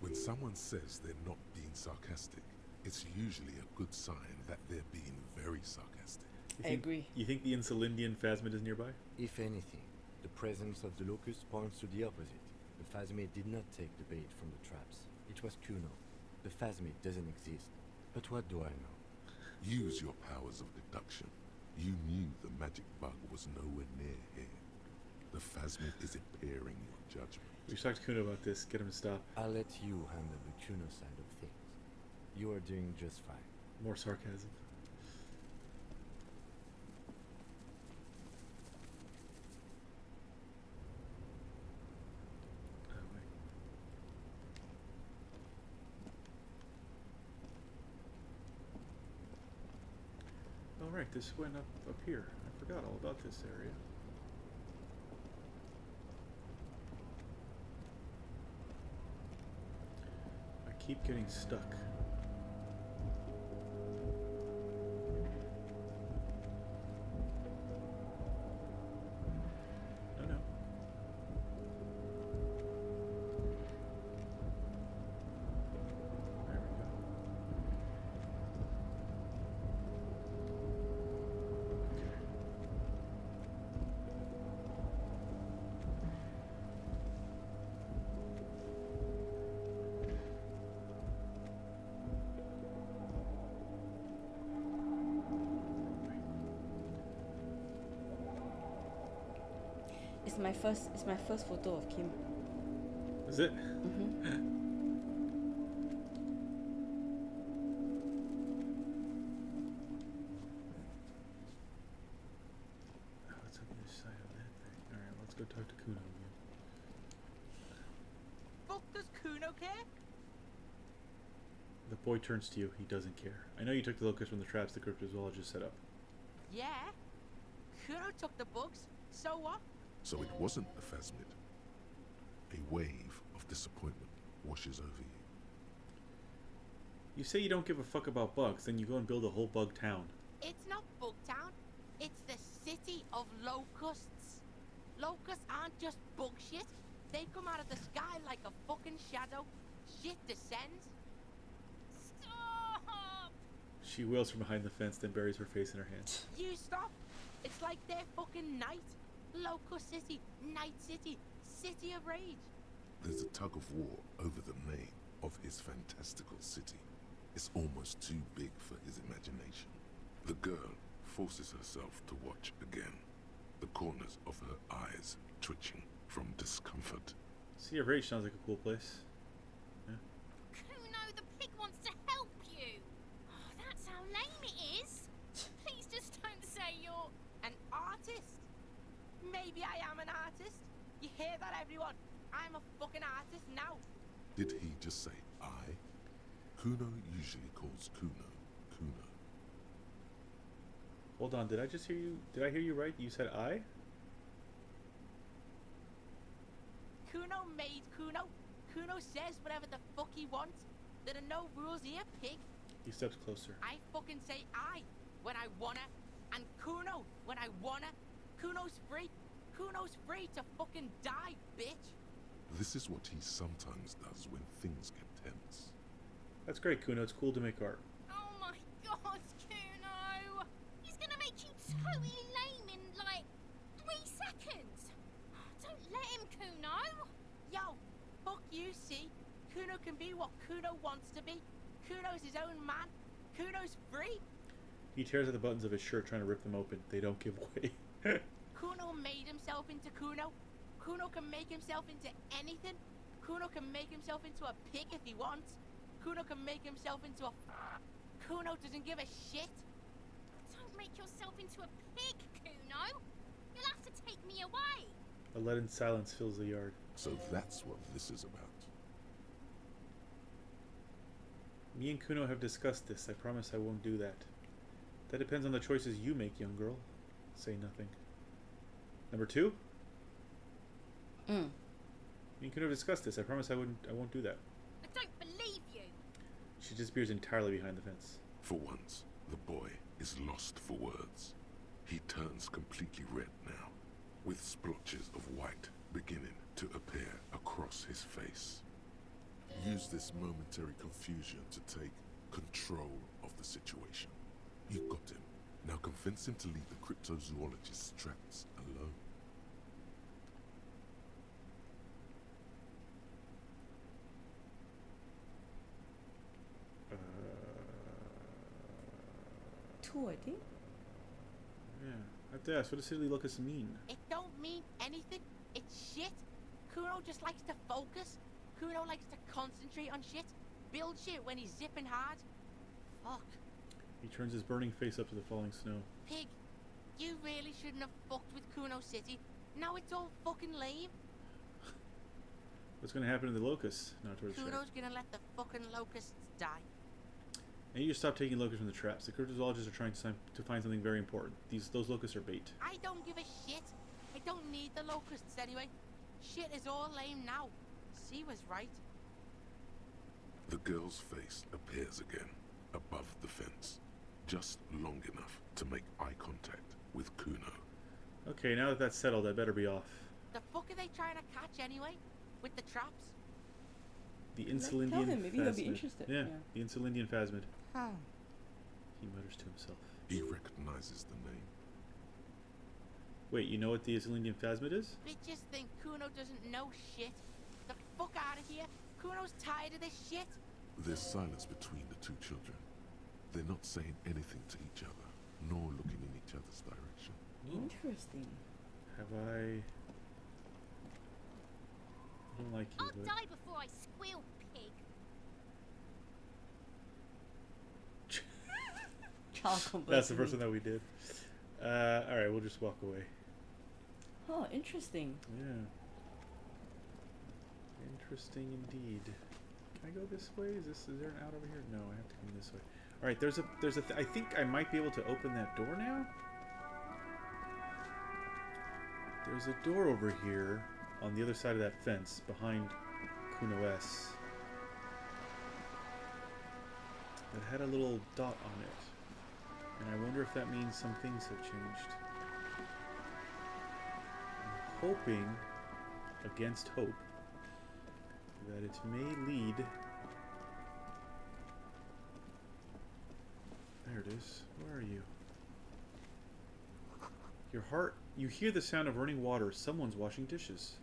When someone says they're not being sarcastic, it's usually a good sign that they're being very sarcastic. I agree. You think the Insulindian phasmid is nearby? If anything, the presence of the locust points to the opposite. The phasmid did not take the bait from the traps. It was Kuno. The phasmid doesn't exist. But what do I know? Use your powers of deduction. You knew the magic bug was nowhere near here. The phasmid is impairing your judgment. We should talk to Kuno about this. Get him to stop. I'll let you handle the Kuno side of things. You are doing just fine. More sarcasm. this went up here. I forgot all about this area. I keep getting stuck. Oh no. There we go. It's my first photo of Kim. Is it? Mm-hmm. Oh, what's on the other side of that thing? Alright, let's go talk to Kuno again. Fuck does Kuno care? The boy turns to you. He doesn't care. I know you took the locust from the traps the cryptozoologist set up. Yeah. Kuno took the bugs. So what? So it wasn't a phasmid. A wave of disappointment washes over you. You say you don't give a fuck about bugs, then you go and build a whole bug town. It's not Bugtown. It's the city of locusts. Locusts aren't just bug shit. They come out of the sky like a fucking shadow. Shit descends. Stop! She wails from behind the fence, then buries her face in her hands. You stop. It's like their fucking night. Locust City, Night City, City of Rage. There's a tug of war over the name of his fantastical city. It's almost too big for his imagination. The girl forces herself to watch again, the corners of her eyes twitching from discomfort. Sea of Rage sounds like a cool place. Yeah. Kuno, the pig wants to help you. Oh, that's how lame it is. Please just don't say you're an artist. Maybe I am an artist. You hear that, everyone? I'm a fucking artist now. Did he just say I? Kuno usually calls Kuno Kuno. Hold on, did I just hear you? Did I hear you right? You said I? Kuno made Kuno. Kuno says whatever the fuck he wants. There are no rules here, pig. He steps closer. I fucking say I when I wanna, and Kuno when I wanna. Kuno's free. Kuno's free to fucking die, bitch. This is what he sometimes does when things get tense. That's great, Kuno. It's cool to make art. Oh my god, Kuno! He's gonna make you totally lame in like 3 seconds. Don't let him, Kuno. Yo, fuck you, see? Kuno can be what Kuno wants to be. Kuno's his own man. Kuno's free. He tears at the buttons of his shirt, trying to rip them open. They don't give way. Kuno made himself into Kuno. Kuno can make himself into anything. Kuno can make himself into a pig if he wants. Kuno can make himself into a... Kuno doesn't give a shit. Don't make yourself into a pig, Kuno. You'll have to take me away. A leaden silence fills the yard. So that's what this is about. Me and Kuno have discussed this. I promise I won't do that. That depends on the choices you make, young girl. Say nothing. Number 2? Me and Kuno have discussed this. I promise I won't do that. I don't believe you. She disappears entirely behind the fence. For once, the boy is lost for words. He turns completely red now, with splotches of white beginning to appear across his face. Use this momentary confusion to take control of the situation. You got him. Now convince him to leave the cryptozoologist's traps alone. Two, I think. Yeah. I have to ask, what does silly locust mean? It don't mean anything. It's shit. Kuno just likes to focus. Kuno likes to concentrate on shit. Build shit when he's zipping hard. Fuck. He turns his burning face up to the falling snow. Pig, you really shouldn't have fucked with Kuno City. Now it's all fucking lame. What's going to happen to the locusts? Now towards Kuno's gonna let the fucking locusts die. I need you to stop taking locusts from the traps. The cryptozoologists are trying to find something very important. Those locusts are bait. I don't give a shit. I don't need the locusts anyway. Shit is all lame now. She was right. The girl's face appears again, above the fence, just long enough to make eye contact with Kuno. Okay, now that that's settled, I better be off. The fuck are they trying to catch anyway? With the traps? The Tell Insulindian him, maybe he'll be phasmid. interested. Yeah, the Insulindian phasmid. Huh. He mutters to himself. He recognizes the name. Wait, you know what the Insulindian phasmid is? They just think Kuno doesn't know shit. The fuck out of here. Kuno's tired of this shit. There's silence between the two children. They're not saying anything to each other, nor looking in each other's direction. Interesting. Have I don't like you, I'll but... die before I squeal, pig. That's the first one that we did. Alright, we'll just walk away. Oh, interesting. Yeah. Interesting indeed. Can I go this way? Is there an out over here? No, I have to come this way. Alright, I think I might be able to open that door now. There's a door over here on the other side of that fence behind Kuno S. That had a little dot on it. And I wonder if that means some things have changed. I'm hoping, against hope, that it may lead... There it is. Where are you? Your heart... You hear the sound of running water. Someone's washing dishes.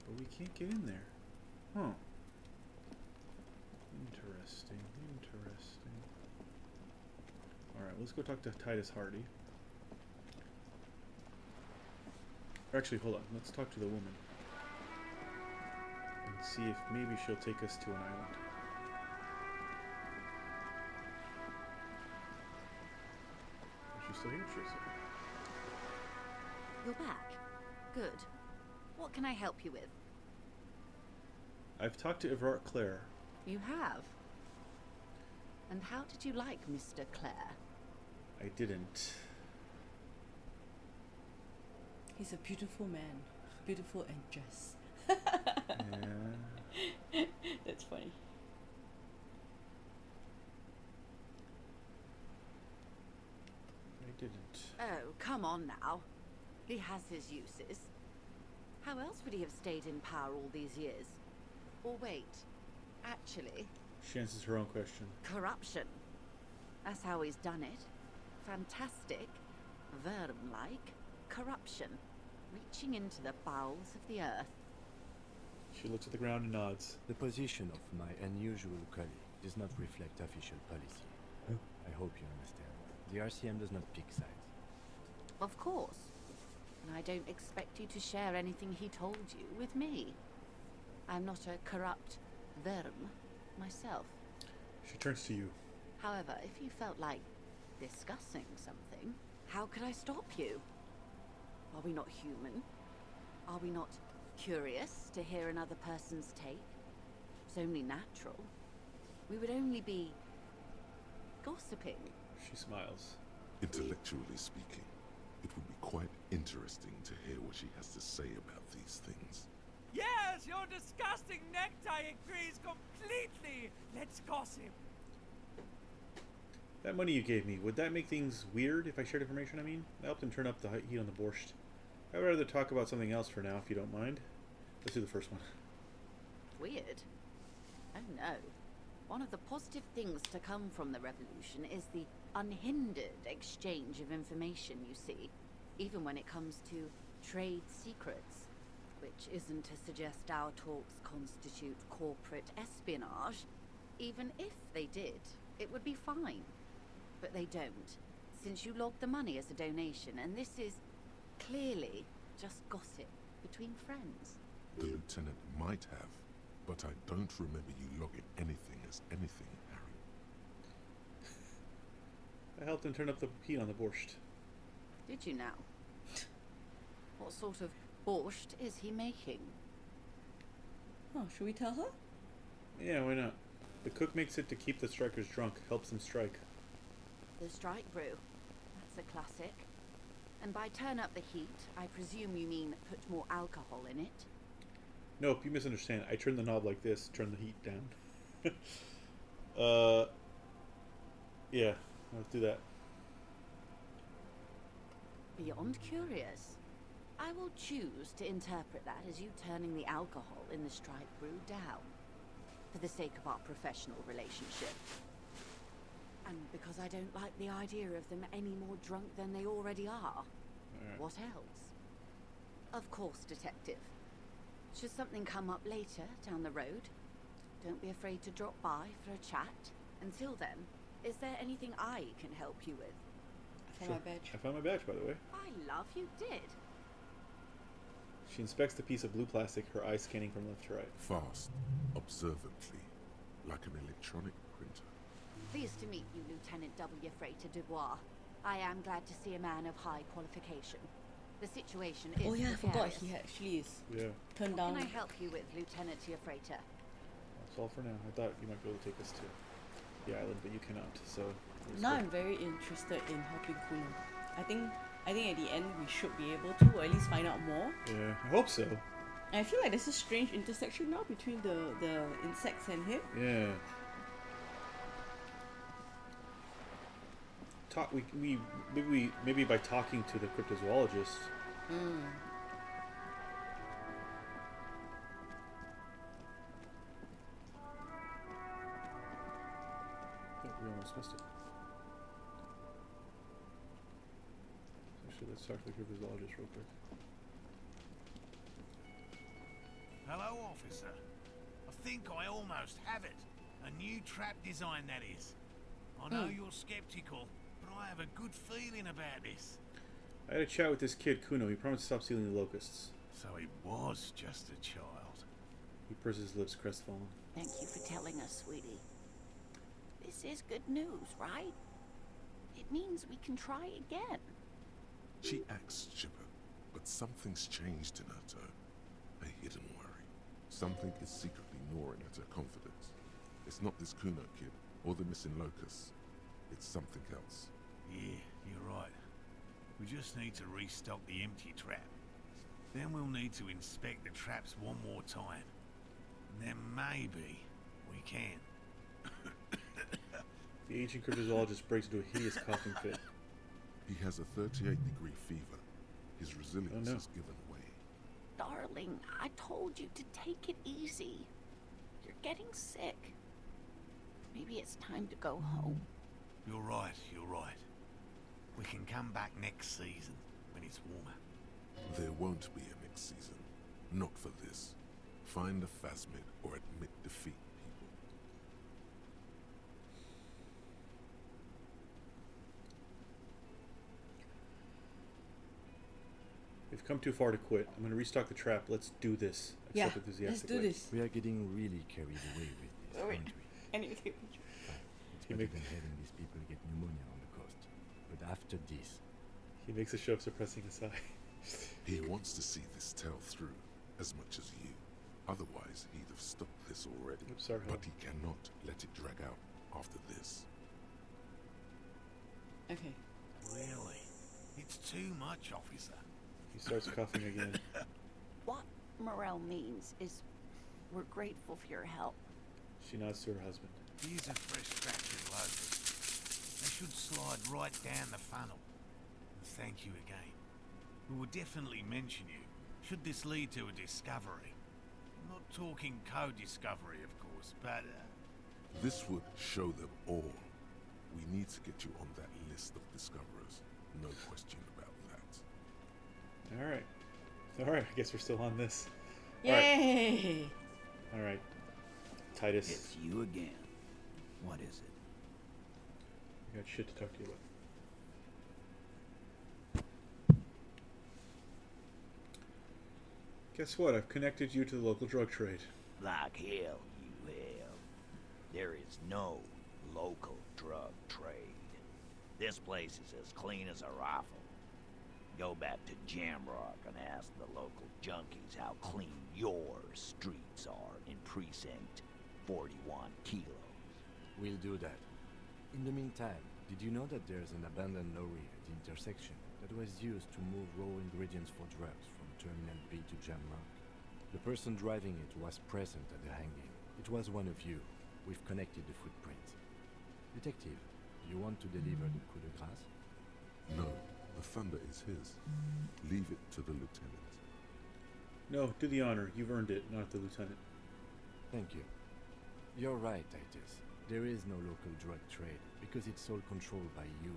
But we can't get in there. Huh. Interesting. Interesting. Alright, let's go talk to Titus Hardy. Or actually, hold on. Let's talk to the woman. And see if maybe she'll take us to an island. Is she still here? She's still here. You're back. Good. What can I help you with? I've talked to Everard Clare. You have? And how did you like Mr. Clare? I didn't. He's a beautiful man. Beautiful and just. Yeah. That's funny. I didn't. Oh, come on now. He has his uses. How else would he have stayed in power all these years? Or wait, actually... She answers her own question. Corruption. That's how he's done it. Fantastic, worm-like corruption, reaching into the bowels of the earth. She looks at the ground and nods. The position of my unusual colleague does not reflect official policy. I hope you understand. The RCM does not pick sides. Of course. And I don't expect you to share anything he told you with me. I'm not a corrupt worm myself. She turns to you. However, if you felt like discussing something, how could I stop you? Are we not human? Are we not curious to hear another person's take? It's only natural. We would only be gossiping. She smiles. Intellectually speaking, it would be quite interesting to hear what she has to say about these things. Yes, your disgusting necktie agrees completely. Let's gossip. That money you gave me, would that make things weird if I shared information, I mean? I helped him turn up the heat on the borscht. I'd rather talk about something else for now, if you don't mind. Let's do the first one. Weird? Oh no. One of the positive things to come from the revolution is the unhindered exchange of information, you see. Even when it comes to trade secrets. Which isn't to suggest our talks constitute corporate espionage. Even if they did, it would be fine. But they don't, since you logged the money as a donation, and this is clearly just gossip between friends. The lieutenant might have, but I don't remember you logging anything as anything, Harry. I helped him turn up the heat on the borscht. Did you now? What sort of borscht is he making? Oh, should we tell her? Yeah, why not? The cook makes it to keep the strikers drunk, helps them strike. The strike brew. That's a classic. And by turn up the heat, I presume you mean put more alcohol in it? Nope, you misunderstand. I turn the knob like this, turn the heat down. Yeah, let's do that. Beyond curious. I will choose to interpret that as you turning the alcohol in the strike brew down, for the sake of our professional relationship. And because I don't like the idea of them any more drunk than they already are. What else? Of course, Detective. Should something come up later, down the road, don't be afraid to drop by for a chat. Until then, is there anything I can help you with? I found my badge. I found my badge, by the way. I love you did. She inspects the piece of blue plastic, her eyes scanning from left to right. Fast, observantly, like an electronic printer. Pleased to meet you, Lieutenant W. Freighter Dubois. I am glad to see a man of high qualification. The situation is Oh yeah, I forgot precarious. he actually is turned What down. can I help you with, Lieutenant Freighter? That's all for now. I thought you might be able to take us to the island, but you cannot, so... Now I'm very interested in helping Kuno. I think at the end we should be able to, or at least find out more. Yeah, I hope so. And I feel like there's a strange intersection now between the insects and him. Yeah. Maybe by talking to the cryptozoologist. Oh, we almost missed it. Actually, let's talk to the cryptozoologist real quick. Hello, officer. I think I almost have it. A new trap design, that is. I know you're skeptical, but I have a good feeling about this. I had a chat with this kid, Kuno. He promised to stop stealing the locusts. So he was just a child. He purses his lips, crestfallen. Thank you for telling us, sweetie. This is good news, right? It means we can try again. She acts chipper, but something's changed in her tone. A hidden worry. Something is secretly gnawing at her confidence. It's not this Kuno kid, or the missing locusts. It's something else. Yeah, you're right. We just need to restock the empty trap. Then we'll need to inspect the traps one more time. And then maybe we can. The ancient cryptozoologist breaks into a hideous coughing fit. He has a 38-degree fever. His resilience has given way. Darling, I told you to take it easy. You're getting sick. Maybe it's time to go home. You're right, you're right. We can come back next season, when it's warmer. There won't be a next season. Not for this. Find a phasmid or admit defeat, people. We've come too far to quit. I'm going to restock the trap. Let's do this. I Yeah, said let's do enthusiastically. this. We are getting really carried away with this, aren't we? I need to take a picture. It's better than having these people get pneumonia on the coast. But after this... He makes a show of suppressing a sigh. He wants to see this tale through, as much as you. Otherwise, he'd have stopped this already. Oops, sorry, but he cannot let it drag out after this. Okay. Really? It's too much, officer. He starts coughing again. What Morel means is we're grateful for your help. She nods to her husband. Here's a fresh batch of locusts. They should slide right down the funnel. And thank you again. We will definitely mention you, should this lead to a discovery. I'm not talking co-discovery, of course, but... This would show them all. We need to get you on that list of discoverers. No question about that. Alright. Alright, I guess we're still on this. Yay! Alright. Titus. It's you again. What is it? I got shit to talk to you about. Guess what? I've connected you to the local drug trade. Like hell you have. There is no local drug trade. This place is as clean as a rifle. Go back to Jamrock and ask the local junkies how clean your streets are in Precinct 41 kilos. We'll do that. In the meantime, did you know that there's an abandoned lorry at the intersection that was used to move raw ingredients for drugs from Terminal B to Jamrock? The person driving it was present at the hanging. It was one of you. We've connected the footprint. Detective, do you want to deliver the coup de grâce? No, the thunder is his. Leave it to the lieutenant. No, do the honor. You've earned it, not the lieutenant. Thank you. You're right, Titus. There is no local drug trade because it's all controlled by you.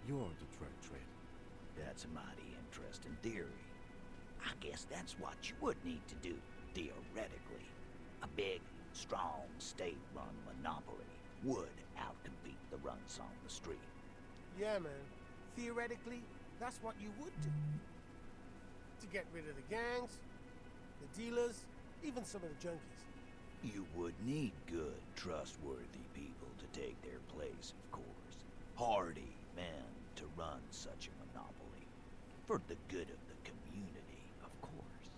You're the drug trade. That's a mighty interesting theory. I guess that's what you would need to do, theoretically. A big, strong, state-run monopoly would outcompete the runts on the street. Yeah, man. Theoretically, that's what you would do. To get rid of the gangs, the dealers, even some of the junkies. You would need good, trustworthy people to take their place, of course. Hardy men to run such a monopoly. For the good of the community, of course.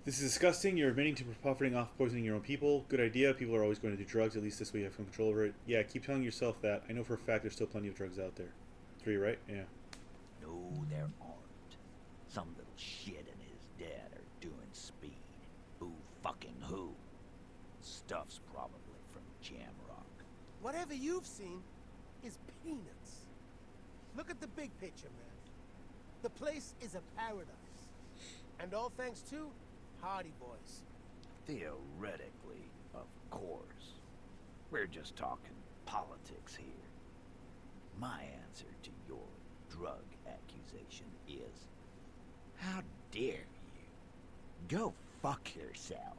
This is disgusting. You're admitting to profiting off poisoning your own people. Good idea. People are always going to do drugs. At least this way you have some control over it. Yeah, keep telling yourself that. I know for a fact there's still plenty of drugs out there. 3, right? Yeah. No, there aren't. Some little shit and his dad are doing speed. Who fucking who? Stuff's probably from Jamrock. Whatever you've seen is peanuts. Look at the big picture, man. The place is a paradise. And all thanks to Hardy Boys. Theoretically, of course. We're just talking politics here. My answer to your drug accusation is, how dare you? Go fuck yourself.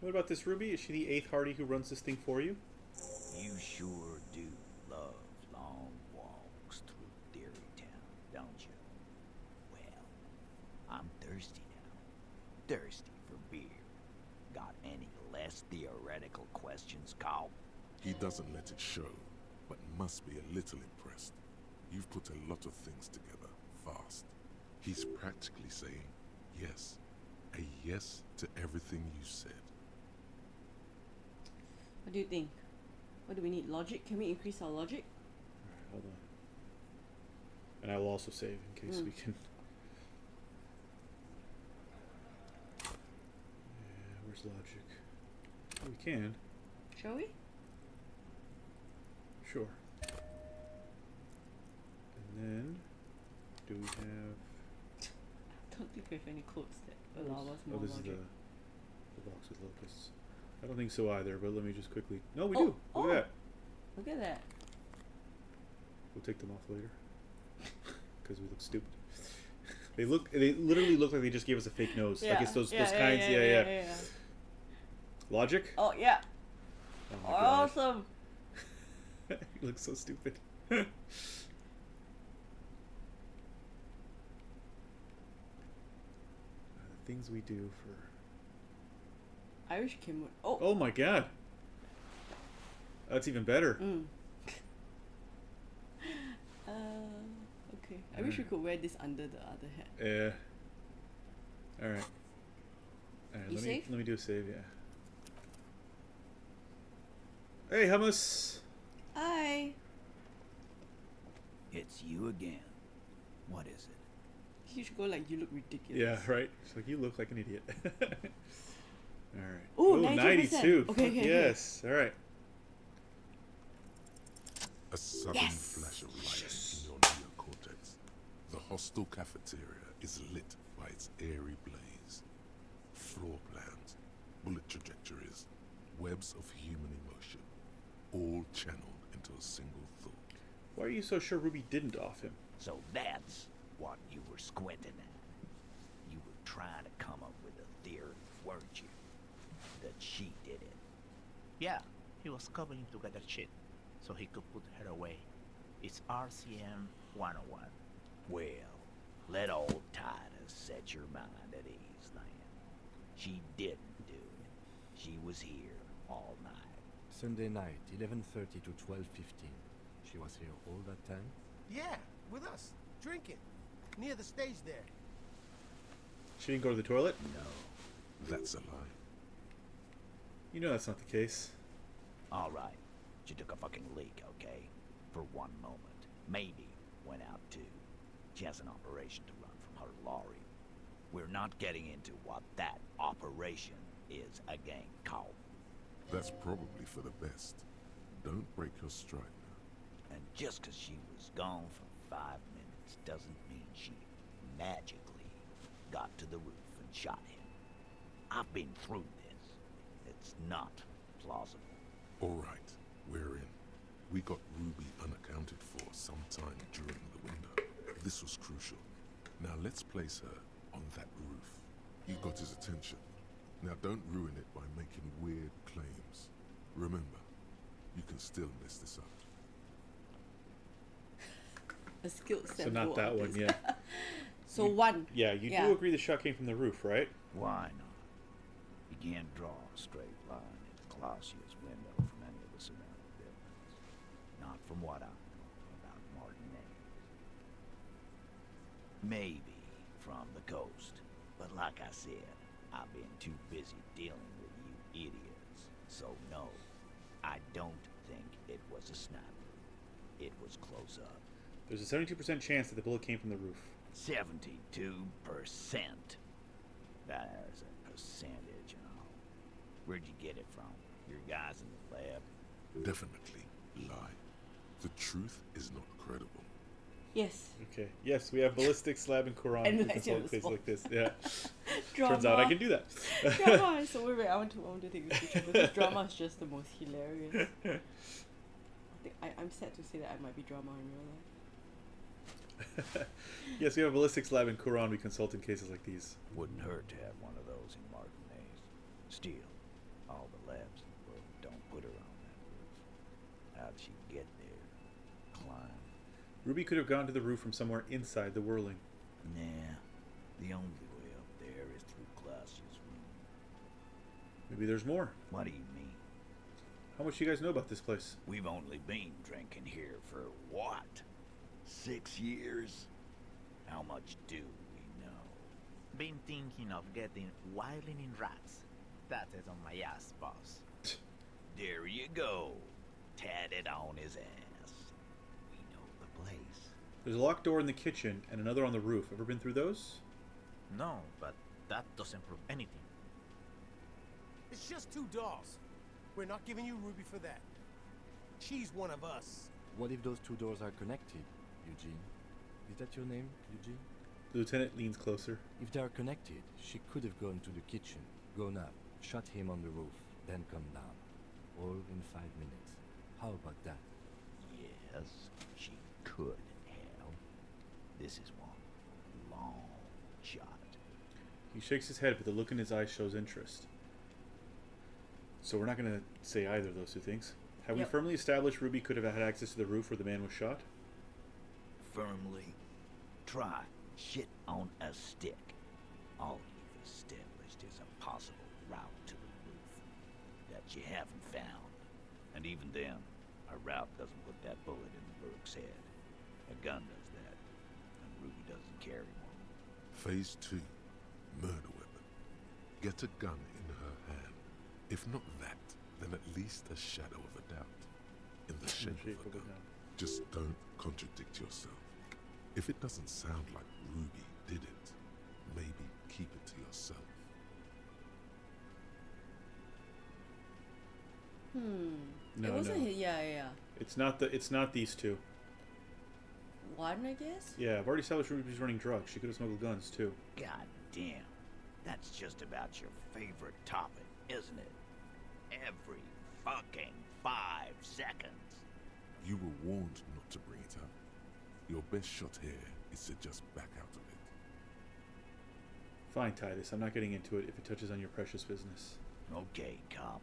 What about this Ruby? Is she the 8th Hardy who runs this thing for you? You sure do love long walks through Theory Town, don't you? Well, I'm thirsty now. Thirsty for beer. Got any less theoretical questions, Carl? He doesn't let it show, but must be a little impressed. You've put a lot of things together, fast. He's practically saying yes. A yes to everything you said. What do you think? What do we need? Logic? Can we increase our logic? Alright, hold on. And I will also save in case we can. Yeah, where's logic? Oh, we can. Shall we? Sure. And then, do we have? I don't think we have any quotes that allow us more Oh, this logic. is the box with locusts. I don't think so either, but let me just quickly. No, we do. Look at that. Look at that. We'll take them off later because we look stupid. They literally look like they just gave us a fake nose. Yeah. Like it's those kinds. Yeah. Logic? Oh yeah. Oh my gosh. Awesome. You look so stupid. The things we do for Irish Kim. Oh. Oh my god. That's even better. Okay. I wish we could wear this under the other hat. Yeah. Alright. You save? Let me do a save, yeah. Hey, hummus. Hi. It's you again. What is it? You should go like you look ridiculous. Yeah, right. It's like you look like an idiot. Alright. Ooh, 92. Okay, Fuck yes. Alright. A sudden Yes! flash of light in your neocortex. The hostel cafeteria is lit by its airy blaze. Floor plans, bullet trajectories, webs of human emotion, all channeled into a single thought. Why are you so sure Ruby didn't off him? So that's what you were squinting at. You were trying to come up with a theory, weren't you? That she did it. Yeah, he was cobbling together shit so he could put her away. It's RCM 101. Well, let old Titus set your mind at ease then. She didn't do it. She was here all night. Sunday night, 11:30 to 12:15. She was here all that time? Yeah, with us, drinking, near the stage there. She didn't go to the toilet? No. That's a lie. You know that's not the case. Alright. She took a fucking leak, okay? For one moment. Maybe went out too. She has an operation to run from her lorry. We're not getting into what that operation is again, Carl. That's probably for the best. Don't break your stride now. And just 'cause she was gone for 5 minutes doesn't mean she magically got to the roof and shot him. I've been through this. It's not plausible. Alright, we're in. We got Ruby unaccounted for sometime during the window. This was crucial. Now let's place her on that roof. You got his attention. Now don't ruin it by making weird claims. Remember, you can still mess this up. A skilled So not that one, artist. yeah. So one. Yeah, you do agree the shot came from the roof, right? Why not? You can't draw a straight line into Clausia's window from any of the surrounding buildings. Not from what I know about Martinez. Maybe from the coast. But like I said, I've been too busy dealing with you idiots. So no, I don't think it was a sniper. It was close up. There's a 72% chance that the bullet came from the roof. 72%. There's a percentage and all. Where'd you get it from? Your guys in the lab? Definitely lie. The truth is not credible. Yes. Okay. Yes, we have ballistics lab in Quran. And We like, can solve yeah, cases small. like this. Yeah. Drama. Turns out I can do that. Drama. So wait, I want to take this picture because drama is just the most hilarious. I'm sad to say that I might be drama in real life. Yes, we have a ballistics lab in Quran. We consult in cases like these. Wouldn't hurt to have one of those in Martinez. Still, all the labs in the world don't put her on that roof. How'd she get there? Climb? Ruby could have gone to the roof from somewhere inside the whirling. Nah. The only way up there is through Clausia's room. Maybe there's more. What do you mean? How much do you guys know about this place? We've only been drinking here for what? 6 years? How much do we know? Been thinking of getting wilding in rats. That is on my ass, boss. There you go. Tatted on his ass. We know the place. There's a locked door in the kitchen and another on the roof. Ever been through those? No, but that doesn't prove anything. It's just 2 dolls. We're not giving you Ruby for that. She's one of us. What if those 2 doors are connected, Eugene? Is that your name, Eugene? The lieutenant leans closer. If they are connected, she could have gone to the kitchen, gone up, shot him on the roof, then come down. All in 5 minutes. How about that? Yes, she could have. This is one long shot. He shakes his head, but the look in his eyes shows interest. So we're not going to say either of those two things. Have we firmly established Ruby could have had access to the roof where the man was shot? Firmly. Try shit on a stick. All you've established is a possible route to the roof that you haven't found. And even then, a route doesn't put that bullet in the Rook's head. A gun does that, and Ruby doesn't carry one. Phase 2. Murder weapon. Get a gun in her hand. If not that, then at least a shadow of a doubt. In the shape of a gun. Just don't contradict yourself. If it doesn't sound like Ruby did it, maybe keep it to yourself. No, it wasn't no. yeah. It's not these two. One, I guess? Yeah, I've already established Ruby's running drugs. She could have smuggled guns too. God damn. That's just about your favorite topic, isn't it? Every fucking 5 seconds. You were warned not to bring it up. Your best shot here is to just back out of it. Fine, Titus. I'm not getting into it if it touches on your precious business. Okay, cop.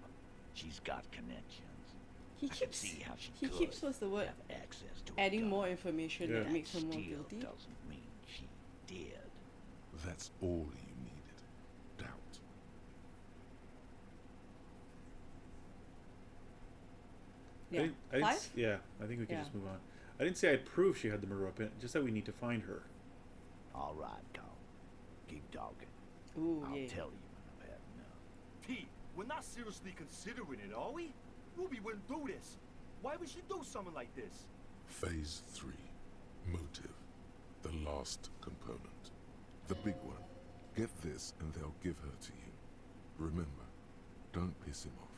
She's got connections. He I can keeps see how she he could keeps what's the word? have access to a Adding gun. more information that That makes her more still guilty. doesn't mean she did. That's all you needed. Doubt. Yeah. I didn't 5? yeah, I think we can Yeah. just move on. I didn't say I'd prove she had the murder weapon, just that we need to find her. All right, Cole. Keep talking. Ooh, I'll yeah. tell you when I've had enough. Pete, We're not seriously considering it, are we? Ruby wouldn't do this. Why would she do something like this? Phase 3. Motive. The last component. The big one. Get this and they'll give her to you. Remember, don't piss him off.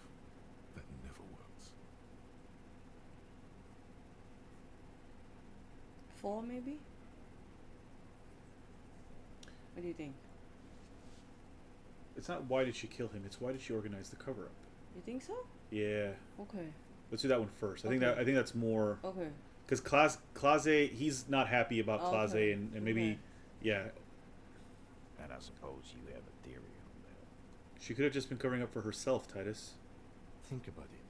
That never works. 4 maybe? What do you think? It's not why did she kill him, it's why did she organize the cover-up. You think so? Yeah. Okay. Let's do that one first. I Okay. think that's more... Okay. Because Claze, he's not happy about Claze, Okay. and maybe... Yeah. And I suppose you have a theory on that. She could have just been covering up for herself, Titus. Think about it.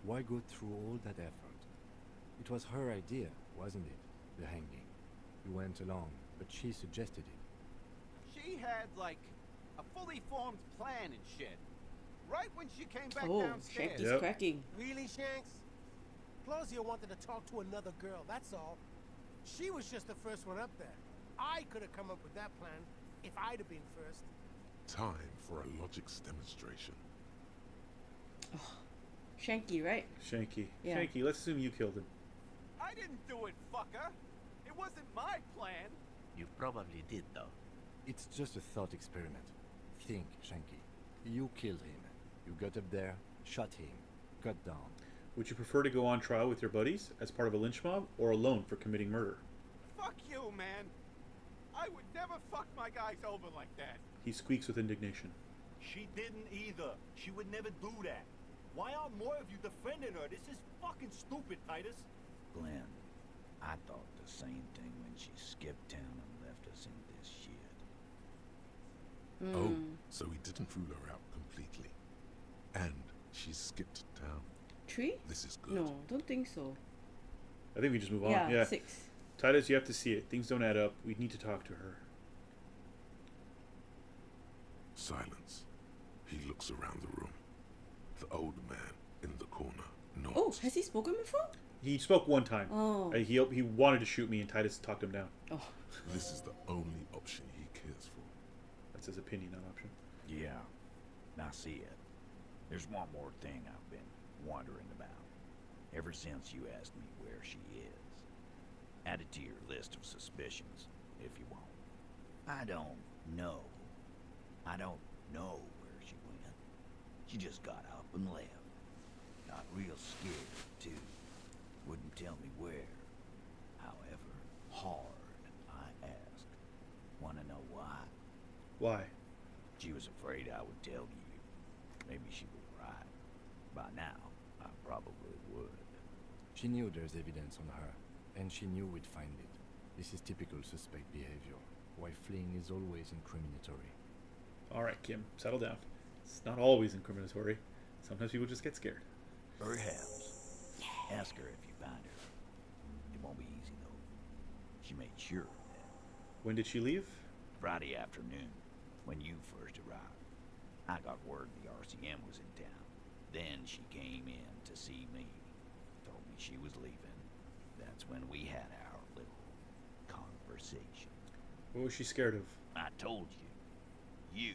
Why go through all that effort? It was her idea, wasn't it? The hanging. You went along, but she suggested it. She had, like, a fully formed plan and shit. Right when she came back Oh, downstairs. Shank is cracking. Really, Shanks? Claudia wanted to talk to another girl, that's all. She was just the first one up there. I could have come up with that plan if I'd have been first. Time for a logics demonstration. Shanky, right? Shanky. Yeah. Shanky, let's assume you killed him. I didn't do it, fucker. It wasn't my plan. You probably did, though. It's just a thought experiment. Think, Shanky. You killed him. You got up there, shot him, got down. Would you prefer to go on trial with your buddies as part of a lynch mob or alone for committing murder? Fuck you, man. I would never fuck my guys over like that. He squeaks with indignation. She didn't either. She would never do that. Why aren't more of you defending her? This is fucking stupid, Titus. Glenn, I thought the same thing when she skipped town and left us in this shit. Oh, so he didn't rule her out completely. And she skipped town. Tree? This is good. No, don't think so. I think we just move on. Yeah, Yeah. 6. Titus, you have to see it. Things don't add up. We need to talk to her. Silence. He looks around the room. The old man in the corner nods. Oh, has he spoken before? He spoke one time. Oh. He wanted to shoot me, and Titus talked him down. Oh. This is the only option he cares for. That's his opinion, not option. Yeah. Now see it. There's one more thing I've been wondering about. Ever since you asked me where she is. Add it to your list of suspicions, if you want. I don't know. I don't know where she went. She just got up and left. Got real scared, too. Wouldn't tell me where. However, hard I asked. Wanna know why? Why? She was afraid I would tell you. Maybe she was right. By now, I probably would. She knew there's evidence on her, and she knew we'd find it. This is typical suspect behavior. Why fleeing is always incriminatory. Alright, Kim, settle down. It's not always incriminatory. Sometimes people just get scared. Perhaps. Ask her if you find her. It won't be easy, though. She made sure of that. When did she leave? Friday afternoon, when you first arrived. I got word the RCM was in town. Then she came in to see me. Told me she was leaving. That's when we had our little conversation. What was she scared of? I told you. You.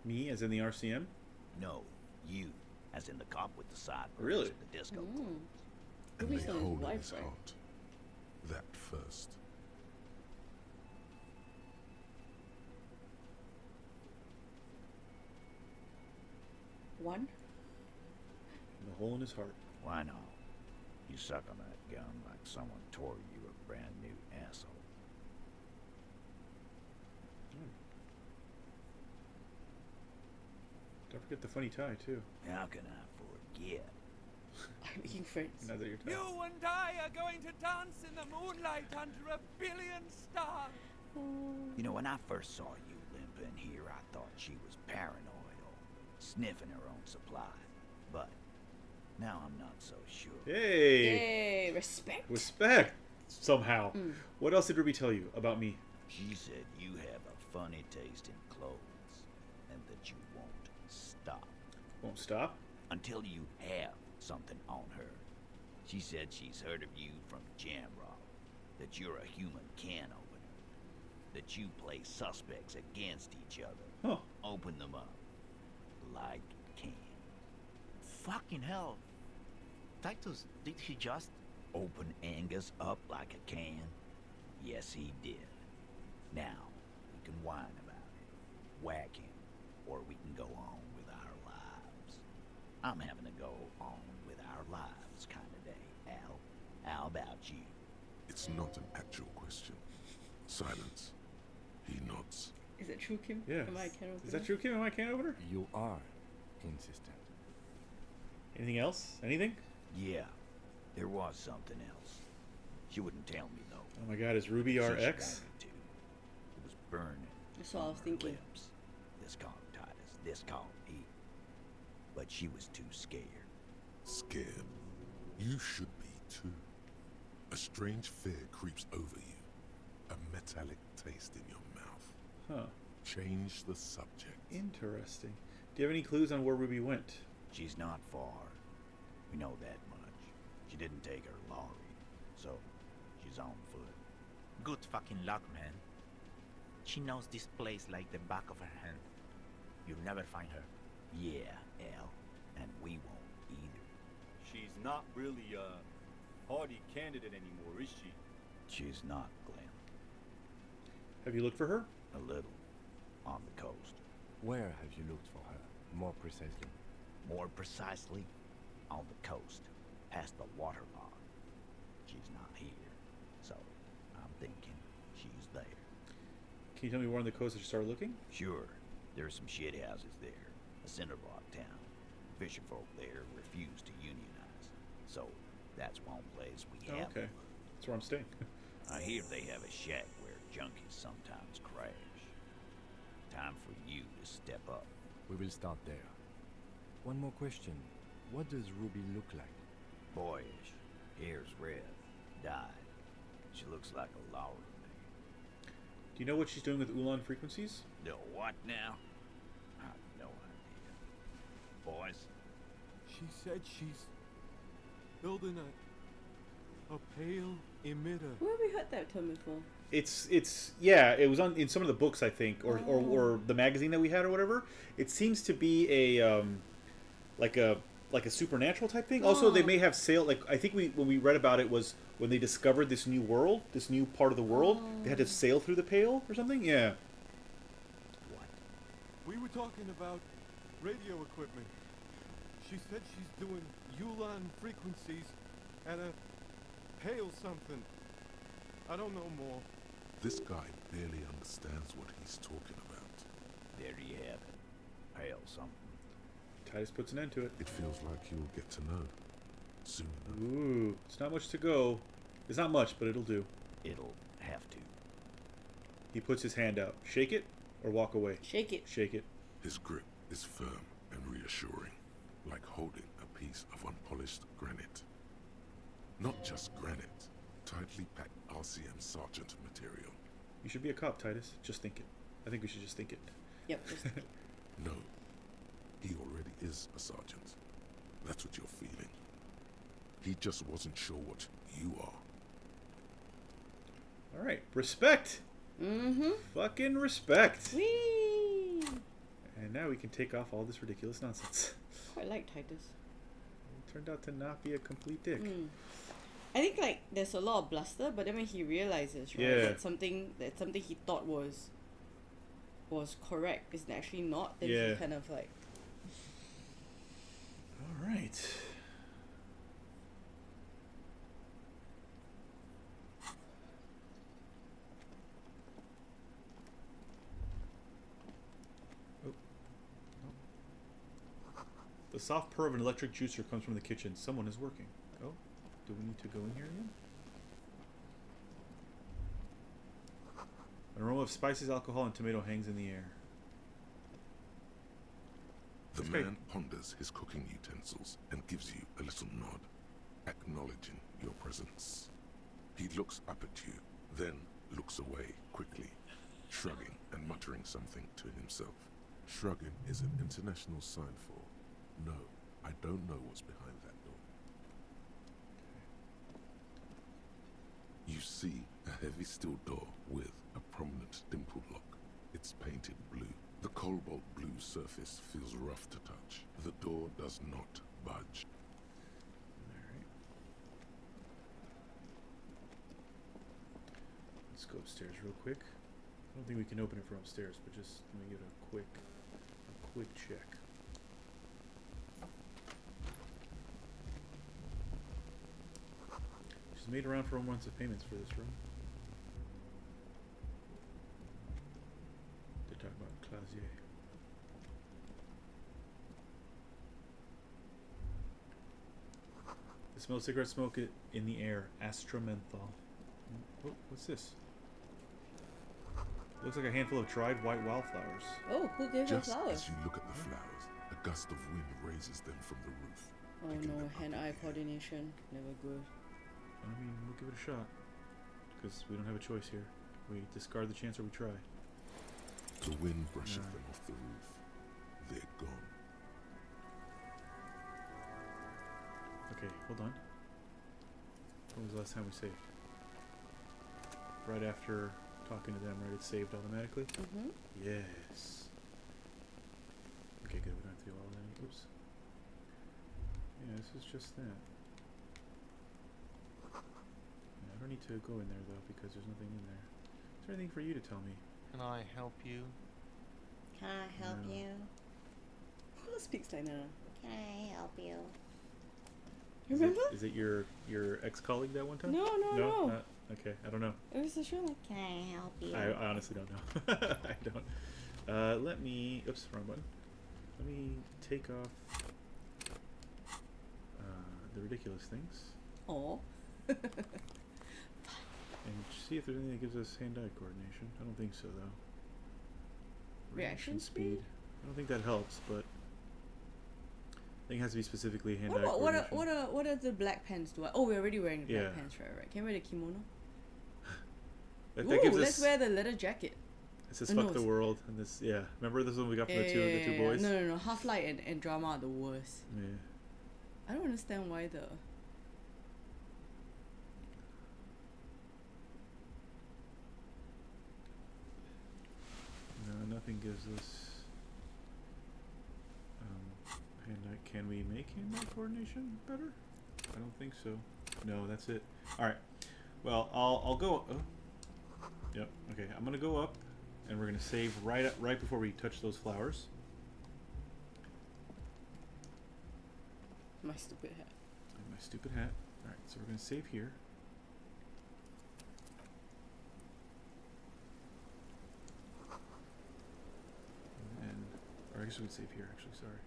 Me, as in the RCM? No, you. As in the cop with the sideburns Really? and the disco Mm. clothes. And Ruby's they not his hold in wife, his right? heart. That first. One? The hole in his heart. Why not? You suck on that gun like someone tore you a brand new asshole. Don't forget the funny tie, too. How can I forget? I'm making friends. Now that you're tired. You and I are going to dance in the moonlight under a billion stars. You know, when I first saw you limping here, I thought she was paranoid or sniffing her own supply. But now I'm not so sure. Hey! Yay, respect. Respect! Somehow. Mm. What else did Ruby tell you about me? She said you have a funny taste in clothes and that you won't stop. Won't stop? Until you have something on her. She said she's heard of you from Jamrock, that you're a human can opener, that you play suspects against each other. Huh. Open them up. Like Fucking hell. Titus, did he just... Open Angus up like a can? Yes, he did. Now, we can whine about it, whack him, or we can go on with our lives. I'm having to go on with our lives kind of day, Al. How about you? It's not an actual question. Silence. He nods. Is it true, Kim? Yeah. Am I a can opener? Is that true, Kim? Am I a can opener? You are insistent. Anything else? Anything? Yeah, there was something else. She wouldn't tell me, though. Oh my god, is Ruby She our wanted ex? to. It was burning. That's what I was on her thinking. Lips. This called Titus, this called E. But she was too scared. Scared? You should be too. A strange fear creeps over you. A metallic taste in your mouth. Huh. Change the subject. Interesting. Do you have any clues on where Ruby went? She's not far. We know that much. She didn't take her lorry, so she's on foot. Good fucking luck, man. She knows this place like the back of her hand. You'll never find her. Yeah, Al. And we won't either. She's not really a hardy candidate anymore, is she? She's not, Glenn. Have you looked for her? A little. On the coast. Where have you looked for her? More precisely. More precisely, on the coast, past the waterlock. She's not here, so I'm thinking she's there. Can you tell me where on the coast that you started looking? Sure, there's some shit houses there, a cinderblock town. Fisher folk there refuse to unionize, so that's one place we Oh, have. okay. That's where I'm staying. I hear they have a shack where junkies sometimes crash. Time for you to step up. We will start there. One more question. What does Ruby look like? Boyish, hair's red, dyed. She looks like a Laura to me. Do you know what she's doing with Ulan frequencies? The what now? I have no idea. Boys? She said she's building a pale emitter. Where have we heard that term before? It's yeah, it was on in some of the books I think, or the magazine that we had or whatever. It seems to be a like a supernatural type thing. Also, they may have sailed. Like I think when we read about it was when they discovered this new world, this new part of the world. They had to sail through the Pale or something. Yeah. We were talking about radio equipment. She said she's doing Ulan frequencies at a pale something. I don't know more. This guy barely understands what he's talking about. There you have it. Pale something. Titus puts an end to it. It feels like you'll get to know soon enough. Ooh, it's not much to go. It's not much, but it'll do. It'll have to. He puts his hand out. Shake it or walk away. Shake it. Shake it. His grip is firm and reassuring, like holding a piece of unpolished granite. Not just granite, tightly packed RCM sergeant material. You should be a cop, Titus. Just think it. I think we should just think it. Yep. Just think it. No, he already is a sergeant. That's what you're feeling. He just wasn't sure what you are. All right, respect. Mm-hmm. Fucking respect. Whee! And now we can take off all this ridiculous nonsense. Quite like Titus. He turned out to not be a complete dick. I think like there's a lot of bluster, but then when he realizes, right, Yeah. that something he thought was correct is actually not, then Yeah. he kind of like. All right. Oh. The soft purr of an electric juicer comes from the kitchen. Someone is working. Oh, do we need to go in here again? An aroma of spices, alcohol, and tomato hangs in the air. The That's great. man ponders his cooking utensils and gives you a little nod, acknowledging your presence. He looks up at you, then looks away quickly, shrugging and muttering something to himself. Shrugging is an international sign for, no, I don't know what's behind that door. You see a heavy steel door with a prominent dimple lock. It's painted blue. The cobalt blue smooth surface feels rough to touch. The door does not budge. Alright. Let's go upstairs real quick. I don't think we can open it from upstairs, but just let me give it a quick check. She's made around for months of payments for this room. They're talking about Clausier. They smell cigarette smoke in the air. Astromenthol. Oh, what's this? Looks like a handful of dried white wildflowers. Oh, who gave her Just flowers? as you look at the flowers, a gust of wind raises them from the roof. Oh no, hand-eye coordination. Never good. I mean, we'll give it a shot. Because we don't have a choice here. We discard the chance or we try. The wind brushes them off the roof. They're gone. Okay, hold on. When was the last time we saved? Right after talking to them, right? It's saved automatically? Mm-hmm. Yes. Okay, good. We don't have to do all that. Oops. Yeah, this is just that. Yeah, I don't need to go in there, though, because there's nothing in there. Is there anything for you to tell me? Can I help you? Can I help No. you? Who speaks like that? Can I help you? Remember? Is it your ex-colleague that one time? No. Not, okay, I don't know. It was a show like, can I help you? I honestly don't know. I don't. Let me... Oops, wrong button. Let me take off the ridiculous things. Oh. And see if there's anything that gives us hand-eye coordination. I don't think so, though. Reaction speed? I don't think that helps, but I think it has to be specifically hand-eye What coordination. are the black pants do? Oh, we're already wearing the black Yeah. pants, right? Can we wear the kimono? That Ooh, gives let's us, wear the leather jacket. it says Oh, fuck no, the it's- world, and this, yeah. Remember this one we got from the two boys? No. Half-Light and Drama are the worst. Yeah. I don't understand why the... No, nothing gives us hand-eye. Can we make hand-eye coordination better? I don't think so. No, that's it. All right. Well, I'll go. Oh. Yep. Okay. I'm gonna go up, and we're gonna save right before we touch those flowers. My stupid hat. And my stupid hat. All right. So we're gonna save here. And or I guess we would save here. Actually, sorry.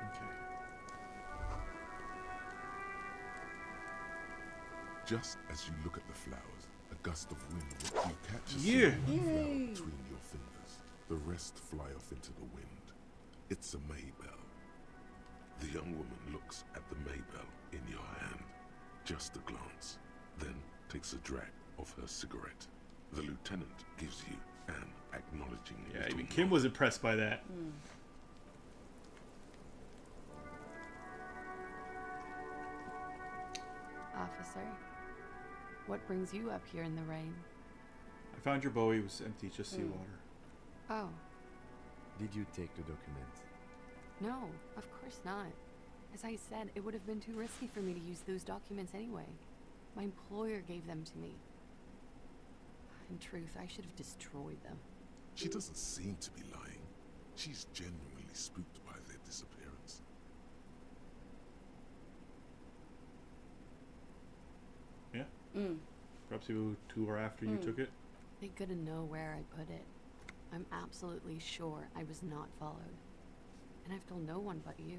Okay. Just as you look at the flowers, a gust of wind will you catch a Yeah. single flower Yay. between your fingers. The rest fly off into the wind. It's a Maybell. The young woman looks at the Maybell in your hand. Just a glance, then takes a drag of her cigarette. The lieutenant gives you an acknowledging Yeah. little Even Kim was impressed by that. Officer, what brings you up here in the rain? I found your Bowie. It was empty, just seawater. Oh, Did you take the document? no, of course not. As I said, it would have been too risky for me to use those documents anyway. My employer gave them to me. In truth, I should have destroyed them. She doesn't seem to be lying. She's genuinely spooked by their disappearance. Yeah. Mm. Perhaps you two are after you took it. They gotta know where I put it. I'm absolutely sure I was not followed. And I've told no one but you.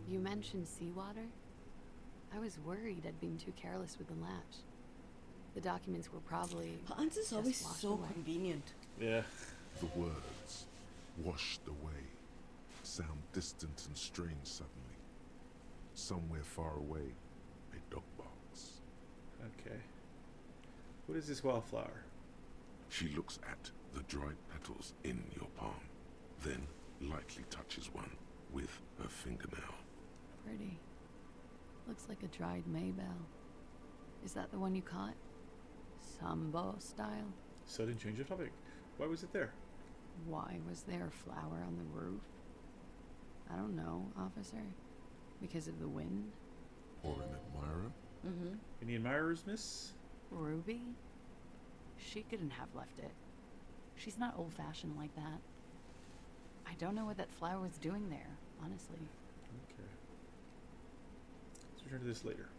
You mentioned seawater? I was worried I'd been too careless with the latch. The documents were probably Her answer's just always washed so away. convenient. Yeah. The words, washed away, sound distant and strange suddenly. Somewhere far away, a dog barks. Okay. What is this wildflower? She looks at the dried petals in your palm, then lightly touches one with her fingernail. Pretty. Looks like a dried Maybell. Is that the one you caught? Sambo style? Sudden change of topic. Why was it there? Why was there a flower on the roof? I don't know, officer. Because of the wind? Or an admirer? Mm-hmm. Any admirers, miss? Ruby? She couldn't have left it. She's not old-fashioned like that. I don't know what that flower was doing there, honestly. Okay. Let's return to this later.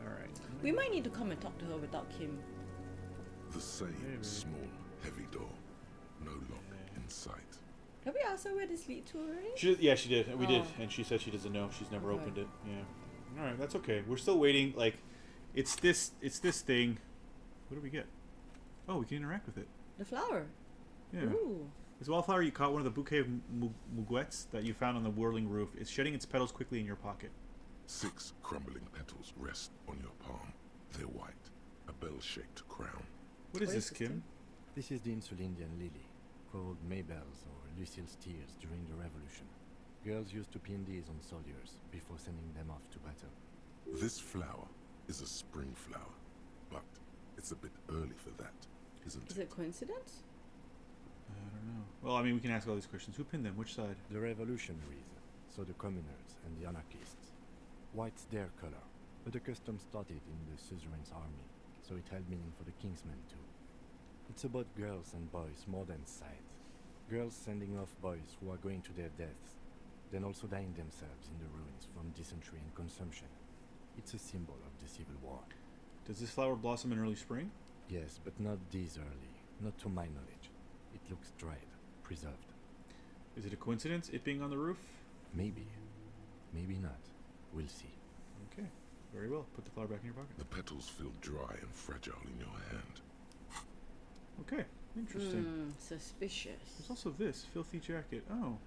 Alright. We might need to come and talk to her without Kim. The same small, heavy door. No lock in sight. Have we asked her where this leads to already? Yeah, she did. We did. And she said she doesn't know. She's never Okay. opened it. Yeah. Alright, that's okay. We're still waiting. Like, it's this thing. What do we get? Oh, we can interact with it. The flower. Yeah. Ooh. This wildflower you caught one of the bouquet of muguets that you found on the whirling roof. It's shedding its petals quickly in your pocket. 6 crumbling petals rest on your palm. They're white, a bell-shaped crown. What is this, Kim? This is the Insulindian lily, called Maybelle's or Lucille's tears during the Revolution. Girls used to pin these on soldiers before sending them off to battle. This flower is a spring flower, but it's a bit early for that, isn't Is it? it coincidence? I don't know. Well, I mean, we can ask all these questions. Who pinned them? Which side? The revolutionaries, so the communers and the anarchists. White's their color, but the custom started in the suzerain's army, so it held meaning for the kingsmen too. It's about girls and boys more than sight. Girls sending off boys who are going to their deaths, then also dying themselves in the ruins from dysentery and consumption. It's a symbol of the Civil War. Does this flower blossom in early spring? Yes, but not this early. Not to my knowledge. It looks dried, preserved. Is it a coincidence, it being on the roof? Maybe. Maybe not. We'll see. Okay, very well. Put the flower back in your pocket. The petals feel dry and fragile in your hand. Okay, interesting. Suspicious. There's also this filthy jacket. Oh.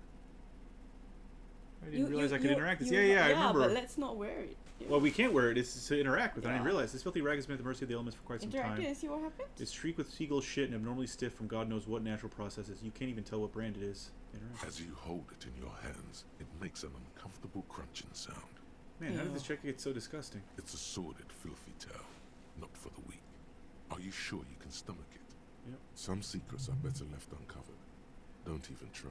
I didn't realize I could interact with this. I remember. But let's not wear it. Well, we can't wear it. It's to interact with it. I didn't realize. This filthy rag has been at the mercy of the elements for quite some Interact time. it and see what happens? It's streaked with seagull shit and abnormally stiff from God knows what natural processes. You can't even tell what brand it is. Interact. As you hold it in your hands, it makes an uncomfortable crunching sound. Man, how did this jacket get so disgusting? It's a sordid, filthy tale, not for the weak. Are you sure you can stomach it? Yep. Some secrets are better left uncovered. Don't even try.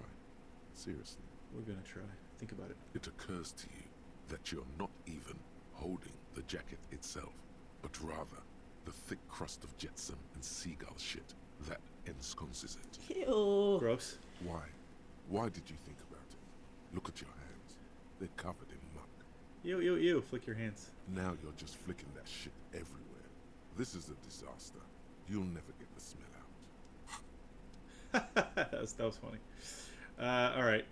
Seriously. We're gonna try. Think about it. It occurs to you that you're not even holding the jacket itself, but rather the thick crust of jetsam and seagull shit that ensconces it. Ew. Gross. Why? Why did you think about it? Look at your hands. They're covered in muck. Ew, ew, ew. Flick your hands. Now you're just flicking that shit everywhere. This is a disaster. You'll never get the smell out. that was funny. Alright.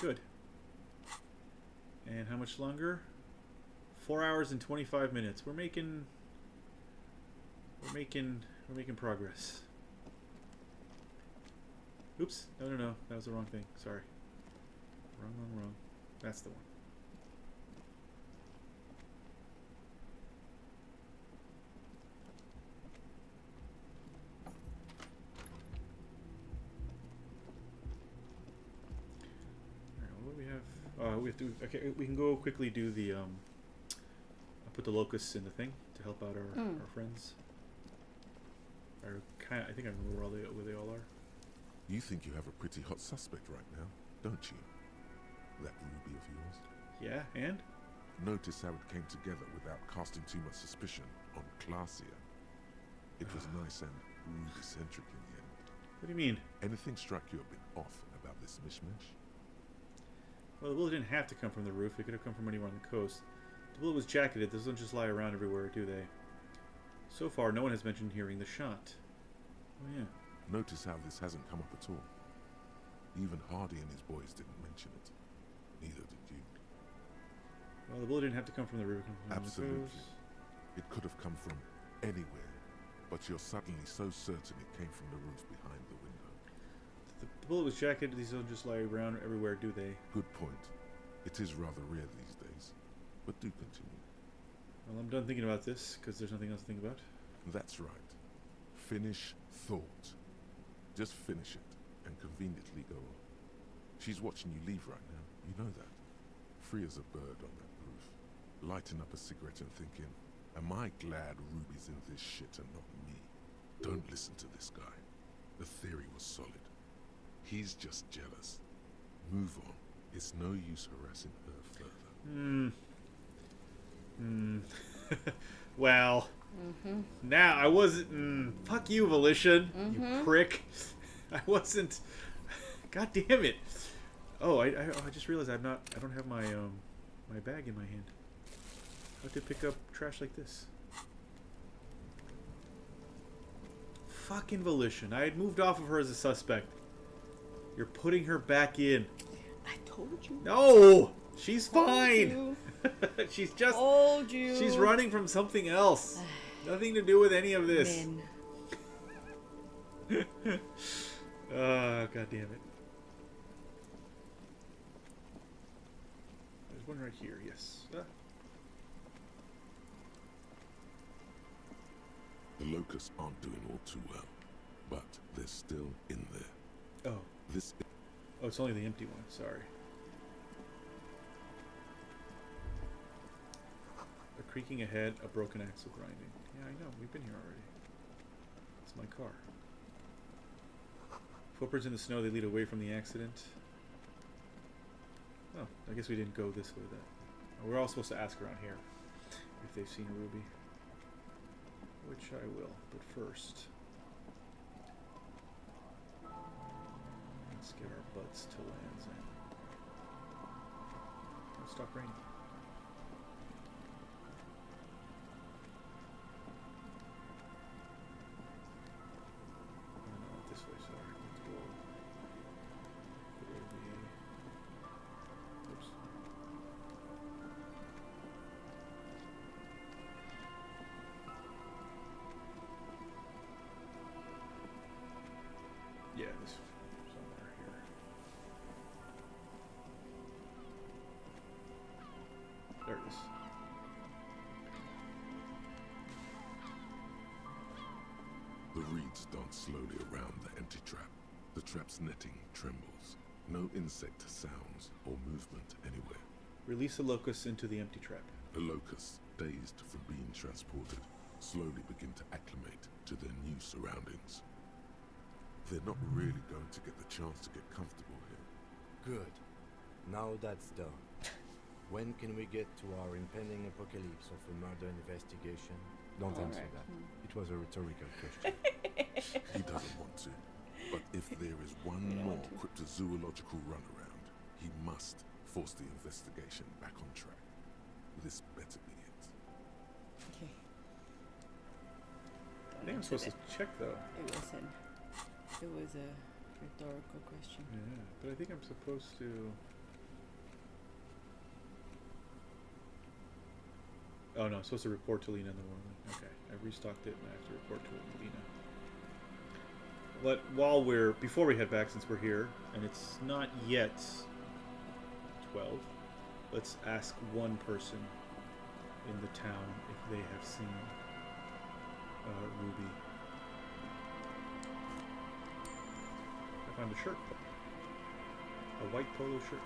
Good. And how much longer? 4 hours and 25 minutes. We're making progress. Oops. No. That was the wrong thing. Sorry. Wrong. That's the one. We have to. Okay, we can go quickly do the. I'll put the locusts in the thing to help out our friends. I think I remember where they all are. You think you have a pretty hot suspect right now, don't you? That ruby of yours. Yeah, and? Notice how it came together without casting too much suspicion on Clasia. It was nice and ruby-centric in the end. What do you mean? Anything struck you a bit off about this mishmash? Well, the bullet didn't have to come from the roof. It could have come from anywhere on the coast. The bullet was jacketed. Those don't just lie around everywhere, do they? So far, no one has mentioned hearing the shot. Oh, yeah. Notice how this hasn't come up at all. Even Hardy and his boys didn't mention it. Neither did you. Well, the bullet didn't have to come from the roof. Absolutely. It could have come from anywhere, but you're suddenly so certain it came from the roof behind the window. The bullet was jacketed. These don't just lie around everywhere, do they? Good point. It is rather rare these days, but do continue. Well, I'm done thinking about this, because there's nothing else to think about. That's right. Finish thought. Just finish it, and conveniently go on. She's watching you leave right now, you know that. Free as a bird on that roof. Lighting up a cigarette and thinking, am I glad Ruby's in this shit and not me? Don't listen to this guy. The theory was solid. He's just jealous. Move on. It's no use harassing her further. Well, now I wasn't. Fuck you, Volition, you prick. I wasn't. God damn it. Oh, I just realized I don't have my my bag in my hand. How to pick up trash like this? Fucking Volition. I had moved off of her as a suspect. You're putting her back in. I told you. No! She's fine! She's just... Told you. She's running from something else. Nothing to do with any of this. God damn it. There's one right here, yes. The locusts aren't doing all too well, but they're still in there. Oh. Oh, it's only the empty one, sorry. A creaking ahead, a broken axle grinding. Yeah, I know, we've been here already. It's my car. Footprints in the snow, they lead away from the accident. Oh, I guess we didn't go this way then. We're all supposed to ask around here if they've seen a ruby. Which I will, but first, let's get our butts to Land's End. Let's stop raining. Oh, no, not this way, sorry. Let's go. Oops. Yeah, this somewhere here. There it is. The reeds dance slowly around the empty trap. The trap's netting trembles. No insect sounds or movement anywhere. Release the locusts into the empty trap. The locusts, dazed from being transported, slowly begin to acclimate to their new surroundings. They're not really going to get the chance to get comfortable here. Good. Now that's done. When can we get to our impending apocalypse of a murder investigation? Don't answer that. It was a rhetorical question. He doesn't want to. But if there is one more cryptozoological runaround, he must force the investigation back on track. This better be it. Okay. I think I'm supposed to check though. It wasn't. It was a rhetorical question. Yeah, but I think I'm supposed to... Oh no, I'm supposed to report to Lena in the morning. Okay, I've restocked it and I have to report to Lena. But before we head back, since we're here, and it's not yet 12, let's ask one person in the town if they have seen Ruby. I found a shirt. A white polo shirt.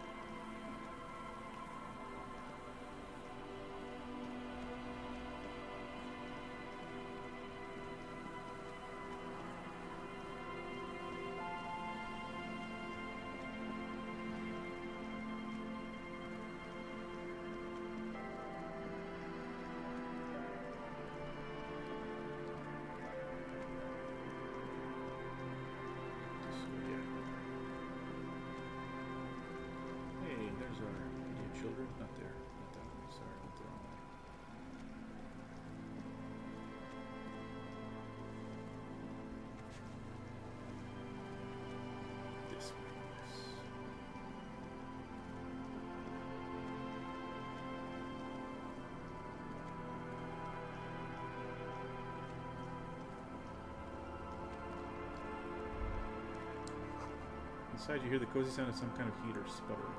Children? Not there. Not that way. Sorry, I went the wrong way. This way. Inside, you hear the cozy sound of some kind of heater sputtering.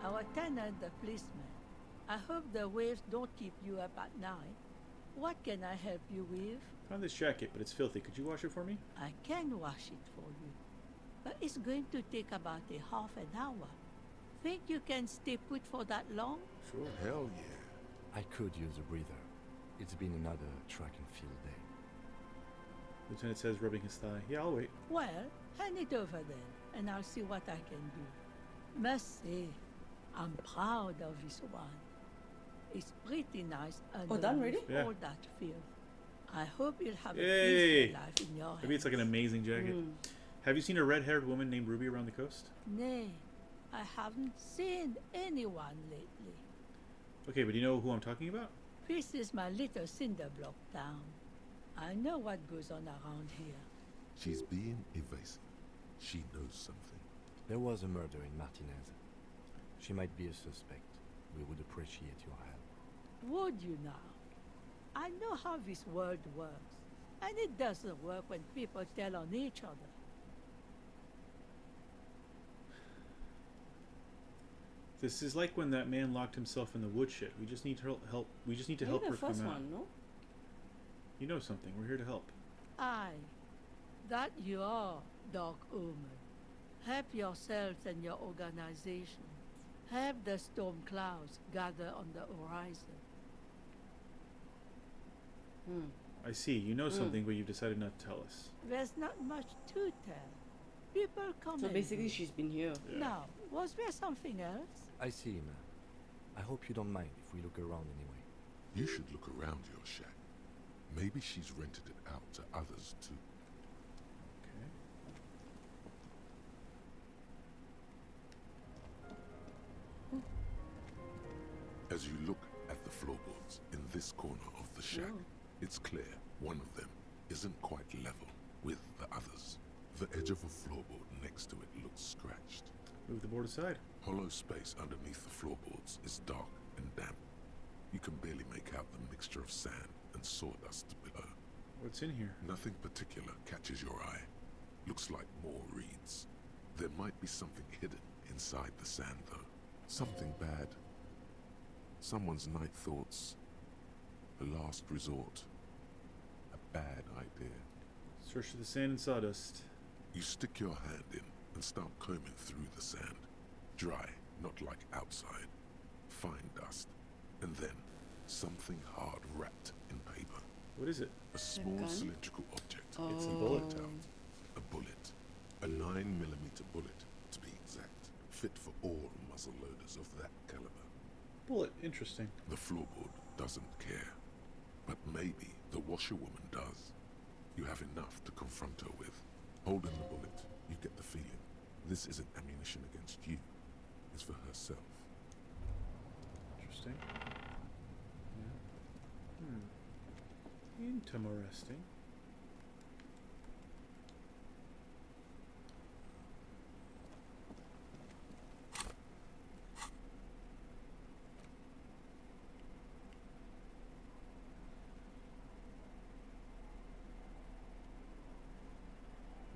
Our tenant, the policeman. I hope the waves don't keep you up at night. What can I help you with? Found this jacket, but it's filthy. Could you wash it for me? I can wash it for you, but it's going to take about a half an hour. Think you can stay put for that long? Sure, hell yeah. I could use a breather. It's been another track and field day. Lieutenant says, rubbing his thigh. Yeah, I'll wait. Well, hand it over then, and I'll see what I can do. Must say, I'm proud of this one. It's pretty nice Oh, done already? underneath Yeah. all that filth. I hope you'll have a Yay! peaceful life in your Maybe it's like an hands. amazing jacket. Have you seen a red-haired woman named Ruby around the coast? Nay, I haven't seen anyone lately. Okay, but you know who I'm talking about? This is my little cinder block town. I know what goes on around here. She's being evasive. She knows something. There was a murder in Martinez. She might be a suspect. We would appreciate your help. Would you now? I know how this world works, and it doesn't work when people tell on each other. This is like when that man locked himself in the woodshed. We just need to help. We just need to Maybe help the her first come out. one, no? You know something. We're here to help. Aye, that you are, Dark Omen. Help yourselves and your organization. Help the storm clouds gather on the horizon. I see. You know something, but you've decided not to tell us. There's not much to tell. People come So and basically, go. she's been here. Yeah. Now, was there something else? I see, man. I hope you don't mind if we look around anyway. You should look around your shack. Maybe she's rented it out to others too. As you look at the floorboards in this corner of the shack, it's clear one of them isn't quite level with the others. The edge of a floorboard next to it looks scratched. Move the board aside. Hollow space underneath the floorboards is dark and damp. You can barely make out the mixture of sand and sawdust below. What's in here? Nothing particular catches your eye. Looks like more reeds. There might be something hidden inside the sand, though. Something bad. Someone's night thoughts. A last resort. A bad idea. Search for the sand and sawdust. You stick your hand in and start combing through the sand. Dry, not like outside. Fine dust. And then, something hard wrapped in paper. What is it? A small gun? cylindrical object. It's a bullet. A bullet. A 9mm bullet, to be exact. Fit for all muzzle loaders of that caliber. Bullet. Interesting. The floorboard doesn't care. But maybe the washerwoman does. You have enough to confront her with. Holding the bullet, you get the feeling this isn't ammunition against you. It's for herself. Interesting. Yeah. Interesting.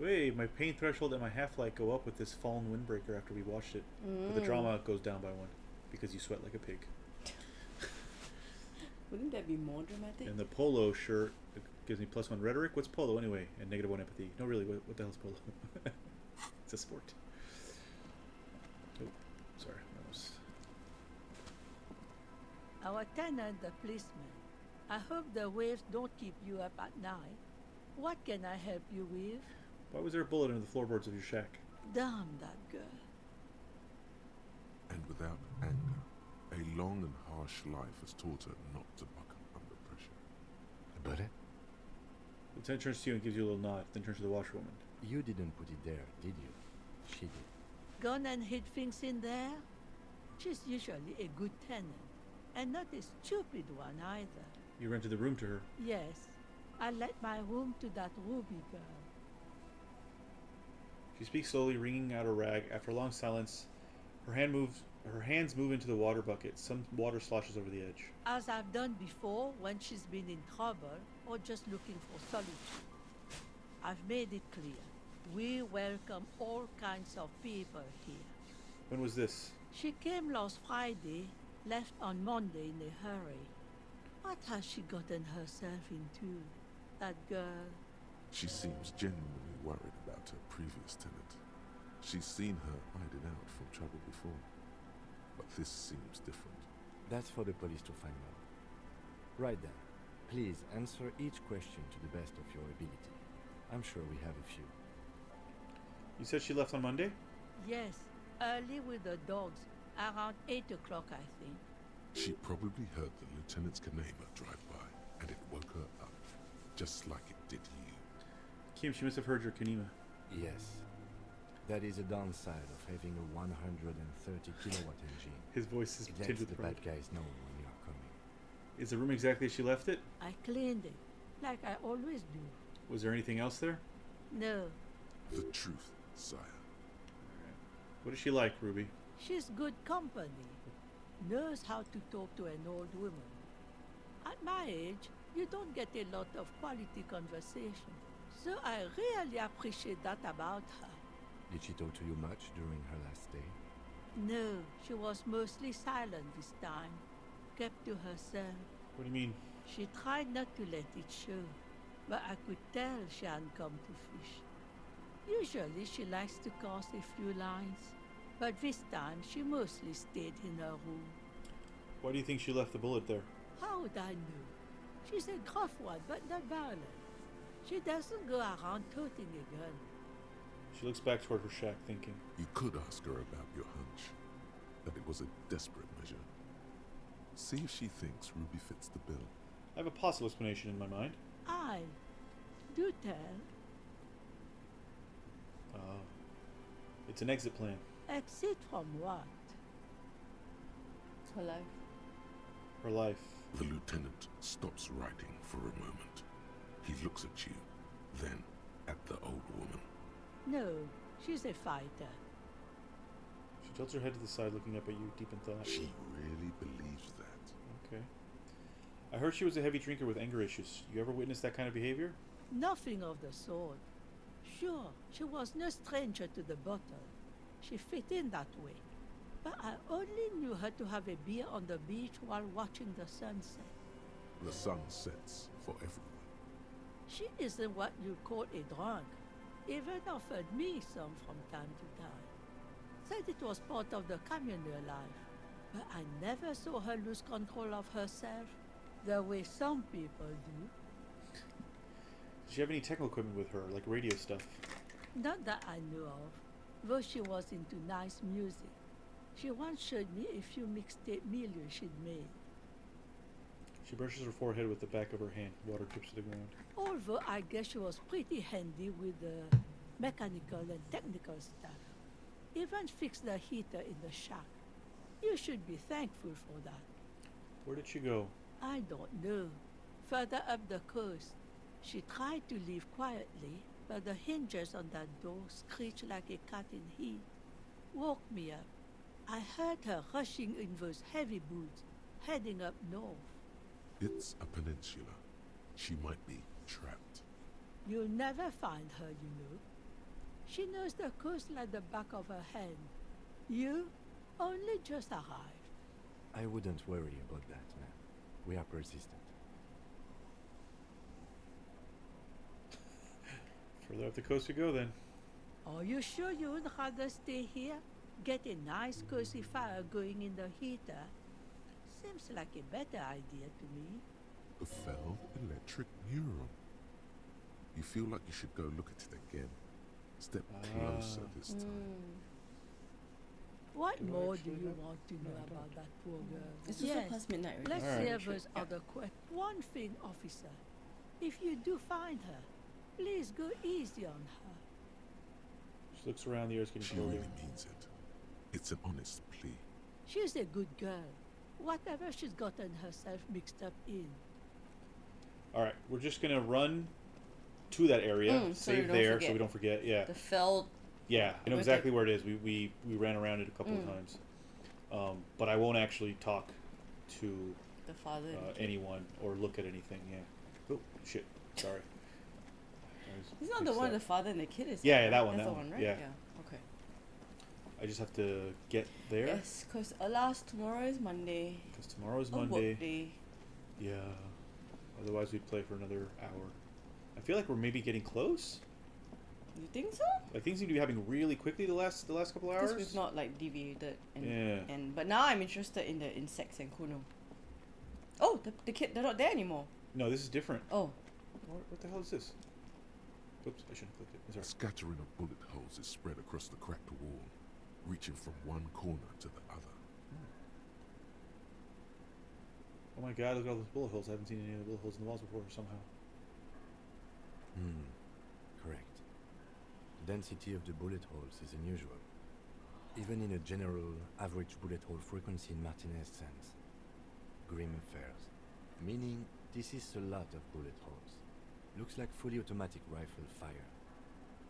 Wait, my pain threshold and my half-light go up with this fallen windbreaker after we watched it. But the drama goes down by 1 because you sweat like a pig. Wouldn't that be more dramatic? And the polo shirt gives me +1 rhetoric. What's polo anyway? And -1 empathy. No, really, what the hell's polo? It's a sport. Oh, sorry. That was... Our tenant, the policeman. I hope the waves don't keep you up at night. What can I help you with? Why was there a bullet under the floorboards of your shack? Damn that girl. And without anger, a long and harsh life has taught her not to buckle under pressure. But Lieutenant turns to you and gives you a little nod, then turns to the washerwoman. you didn't put it there, did you? She did. Gone and hid things in there? She's usually a good tenant, and not a stupid one either. You rented the room to her. Yes, I let my room to that Ruby girl. She speaks slowly, wringing out a rag. After a long silence, her hands move into the water bucket. Some water sloshes over the edge. As I've done before when she's been in trouble or just looking for solitude. I've made it clear. We welcome all kinds of people here. When was this? She came last Friday, left on Monday in a hurry. What has she gotten herself into? That girl. She seems genuinely worried about her previous tenant. She's seen her hiding out from trouble before. But this seems different. That's for the police to find out. Right then, please answer each question to the best of your ability. I'm sure we have a few. You said she left on Monday? Yes, early with the dogs, around 8 o'clock, I think. She probably heard the Lieutenant's Kanema drive by, and it woke her up, just like it did you. Kim, she must have heard your Kanema. Yes. That is a downside of having a 130 kilowatt engine. His voice is it tinged lets with the pride. bad guys know when you are coming. Is the room exactly as she left it? I cleaned it, like I always do. Was there anything else there? No, The truth, sire. What is she like, Ruby? she's good company. Knows how to talk to an old woman. At my age, you don't get a lot of quality conversation. So I really appreciate that about her. Did she talk to you much during her last day? No, she was mostly silent this time. Kept to herself. What do you mean? She tried not to let it show, but I could tell she hadn't come to fish. Usually she likes to cast a few lines, but this time she mostly stayed in her room. Why do you think she left the bullet there? How would I know? She's a gruff one, but not violent. She doesn't go around toting a gun. She looks back toward her shack, thinking. You could ask her about your hunch, that it was a desperate measure. See if she thinks Ruby fits the bill. I have a possible explanation in my mind. I do tell. It's an exit plan. Exit from what? Her life. Her life. The lieutenant stops writing for a moment. He looks at you, then at the old woman. No, she's a fighter. She tilts her head to the side, looking up at you, deep in thought. She really believes that. Okay. I heard she was a heavy drinker with anger issues. You ever witnessed that kind of behavior? Nothing of the sort. Sure, she was no stranger to the bottle. She fit in that way. But I only knew her to have a beer on the beach while watching the sunset. The sun sets for everyone. She isn't what you call a drunk. Even offered me some from time to time. Said it was part of the communal life. But I never saw her lose control of herself the way some people do. Did she have any technical equipment with her, like radio stuff? Not that I know of, though she was into nice music. She once showed me a few mixtape milieux she'd made. She brushes her forehead with the back of her hand. Water drips to the ground. Although I guess she was pretty handy with the mechanical and technical stuff. Even fixed the heater in the shack. You should be thankful for that. Where did she go? I don't know. Further up the coast. She tried to leave quietly, but the hinges on that door screeched like a cat in heat. Woke me up. I heard her rushing in those heavy boots, heading up north. It's a peninsula. She might be trapped. You'll never find her, you know. She knows the coast like the back of her hand. You only just arrived. I wouldn't worry about that, man. We are persistent. Further up the coast we go, then. Are you sure you would rather stay here? Get a nice cozy fire going in the heater? Seems like a better idea to me. A fell electric neuron. You feel like you should go look at it again. Step closer this time. What Do I more do actually you have- want to know No, I don't. about that poor girl? It's also past midnight already. Let's Alright. see if there's other questions. One thing, officer. If you do find her, please go easy on her. She looks around, the air's getting She colder. really means it. It's an honest plea. She's a good girl. Whatever she's gotten herself mixed up in. Alright, we're just gonna run to that area, So we save don't there so forget. we don't forget. Yeah. The fell. Yeah, I know We're exactly where it is. We ran around it a couple of Mm. times. But I won't actually talk to The father. and the kid. anyone or look at anything, yeah. Oh, shit. Sorry. He's not the one the father and the kid is. Yeah, in, yeah, that right? one, That's that the one, right? yeah. Okay. I just have to get there. Yes, because alas, tomorrow is Monday. Because tomorrow's A Monday. work day. Yeah. Otherwise, we'd play for another hour. I feel like we're maybe getting close. You think so? Like things seem to be happening really quickly the last couple hours. Because we've not like deviated. And, Yeah. And but now I'm interested in the insects and Kuno. Oh, the kid, they're not there anymore. No, this is different. Oh. What the hell is this? Oops, I shouldn't have clicked it. A scattering of bullet holes is spread across the cracked wall, reaching from one corner to the other. Oh my god, look at all those bullet holes. I haven't seen any of the bullet holes in the walls before somehow. Correct. The density of the bullet holes is unusual. Even in a general average bullet hole frequency in Martinez sense. Grim affairs. Meaning, this is a lot of bullet holes. Looks like fully automatic rifle fire.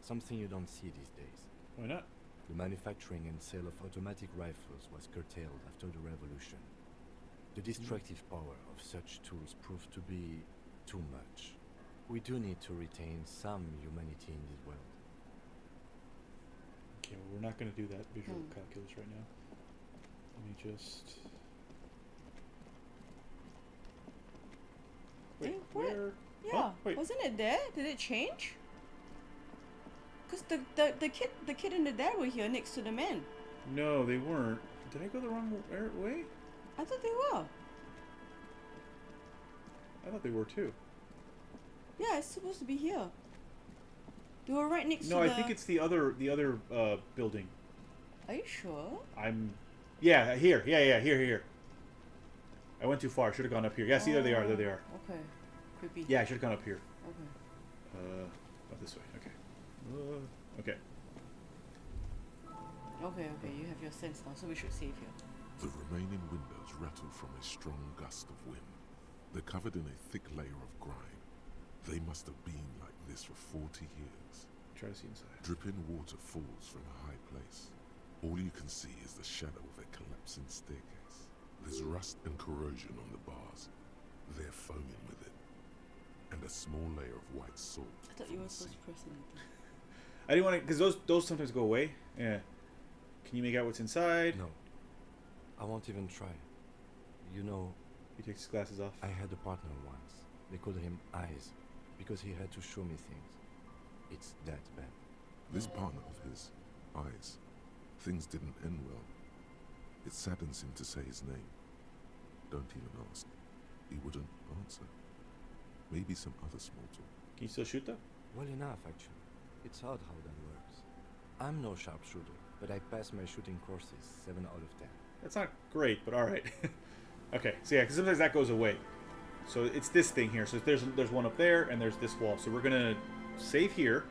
Something you don't see these days. Why not? The manufacturing and sale of automatic rifles was curtailed after the revolution. The destructive power of such tools proved to be too much. We do need to retain some humanity in this world. Okay, well, we're not going to do that visual calculus right now. Let me just... Wait, where? Yeah, Oh, wait. wasn't it there? Did it change? Cause the kid and the dad were here next to the men. No, they weren't. Did I go the wrong way? I thought they were. I thought they were too. Yeah, it's supposed to be here. They were right next to the... No, I think it's the other building. Are you sure? Yeah, here. Here. I went too far. I should have gone up here. Yeah, see, there they are. There they are. Okay. Creepy. Yeah, I should have gone up here. Okay. Not this way. Okay. Okay. Okay, you have your sense now, so we should save here. The remaining windows rattle from a strong gust of wind. They're covered in a thick layer of grime. They must have been like this for 40 years. Try to see inside. Dripping water falls from a high place. All you can see is the shadow of a collapsing staircase. There's rust and corrosion on the bars. They're foaming with it. And a small layer of white salt. I thought you were supposed to press anything. I didn't want to, because those sometimes go away. Yeah. Can you make out what's inside? No. I won't even try. You know... He takes his glasses off. I had a partner once. They called him Eyes, because he had to show me things. It's that bad. This partner of his, Eyes, things didn't end well. It saddens him to say his name. Don't even ask. He wouldn't answer. Maybe some other small talk. Can you still shoot though? Well enough, actually. It's odd how that works. I'm no sharpshooter, but I pass my shooting courses 7 out of 10. That's not great, but alright. Okay, so yeah, because sometimes that goes away. So it's this thing here. So there's one up there, and there's this wall. So we're going to save here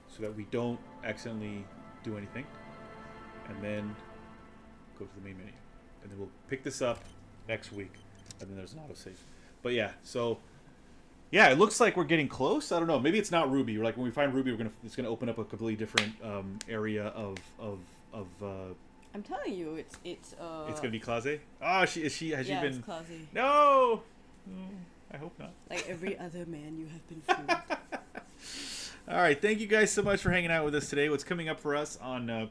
so that we don't accidentally do anything. And then go to the main menu. And then we'll pick this up next week. And then there's an autosave. But yeah, so... Yeah, it looks like we're getting close. I don't know. Maybe it's not Ruby. Like when we find Ruby, it's gonna open up a completely different area of I'm telling you, it's It's gonna be Claze. Ah, has she been? it's Claze. No. I hope not. Like every other man, you have been fooled. All right, thank you guys so much for hanging out with us today. What's coming up for us on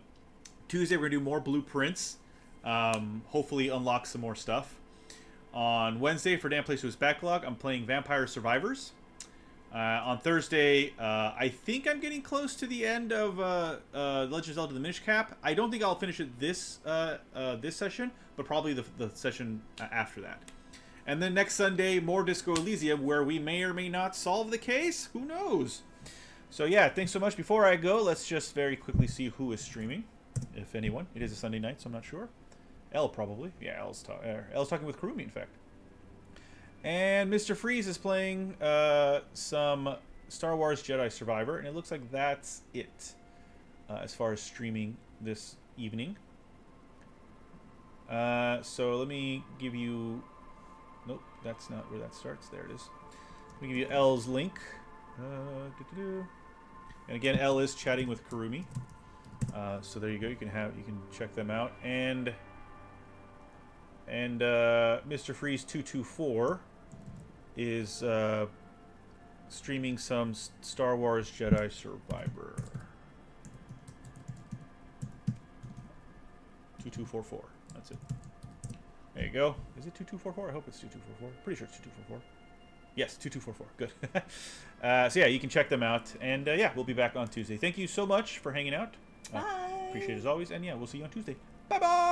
Tuesday? We're gonna do more blueprints. Hopefully, unlock some more stuff. On Wednesday, for Dan Plays to his backlog, I'm playing Vampire Survivors. On Thursday, I think I'm getting close to the end of Legend of Zelda: The Minish Cap. I don't think I'll finish it this session, but probably the session after that. And then next Sunday, more Disco Elysium, where we may or may not solve the case. Who knows? So yeah, thanks so much. Before I go, let's just very quickly see who is streaming, if anyone. It is a Sunday night, so I'm not sure. Elle probably. Yeah, Elle's talking with Kurumi, in fact. And Mr. Freeze is playing some Star Wars Jedi Survivor, and it looks like that's it as far as streaming this evening. So let me give you... Nope, that's not where that starts. There it is. Let me give you Elle's link. And again, Elle is chatting with Kurumi. So there you go. You can check them out. And Mr. Freeze 224 is streaming some Star Wars Jedi Survivor. 2244. That's it. There you go. Is it 2244? I hope it's 2244. Pretty sure it's 2244. Yes, 2244. Good. So yeah, you can check them out. And yeah, we'll be back on Tuesday. Thank you so much for hanging out. Bye. Appreciate it as always. And yeah, we'll see you on Tuesday. Bye-bye.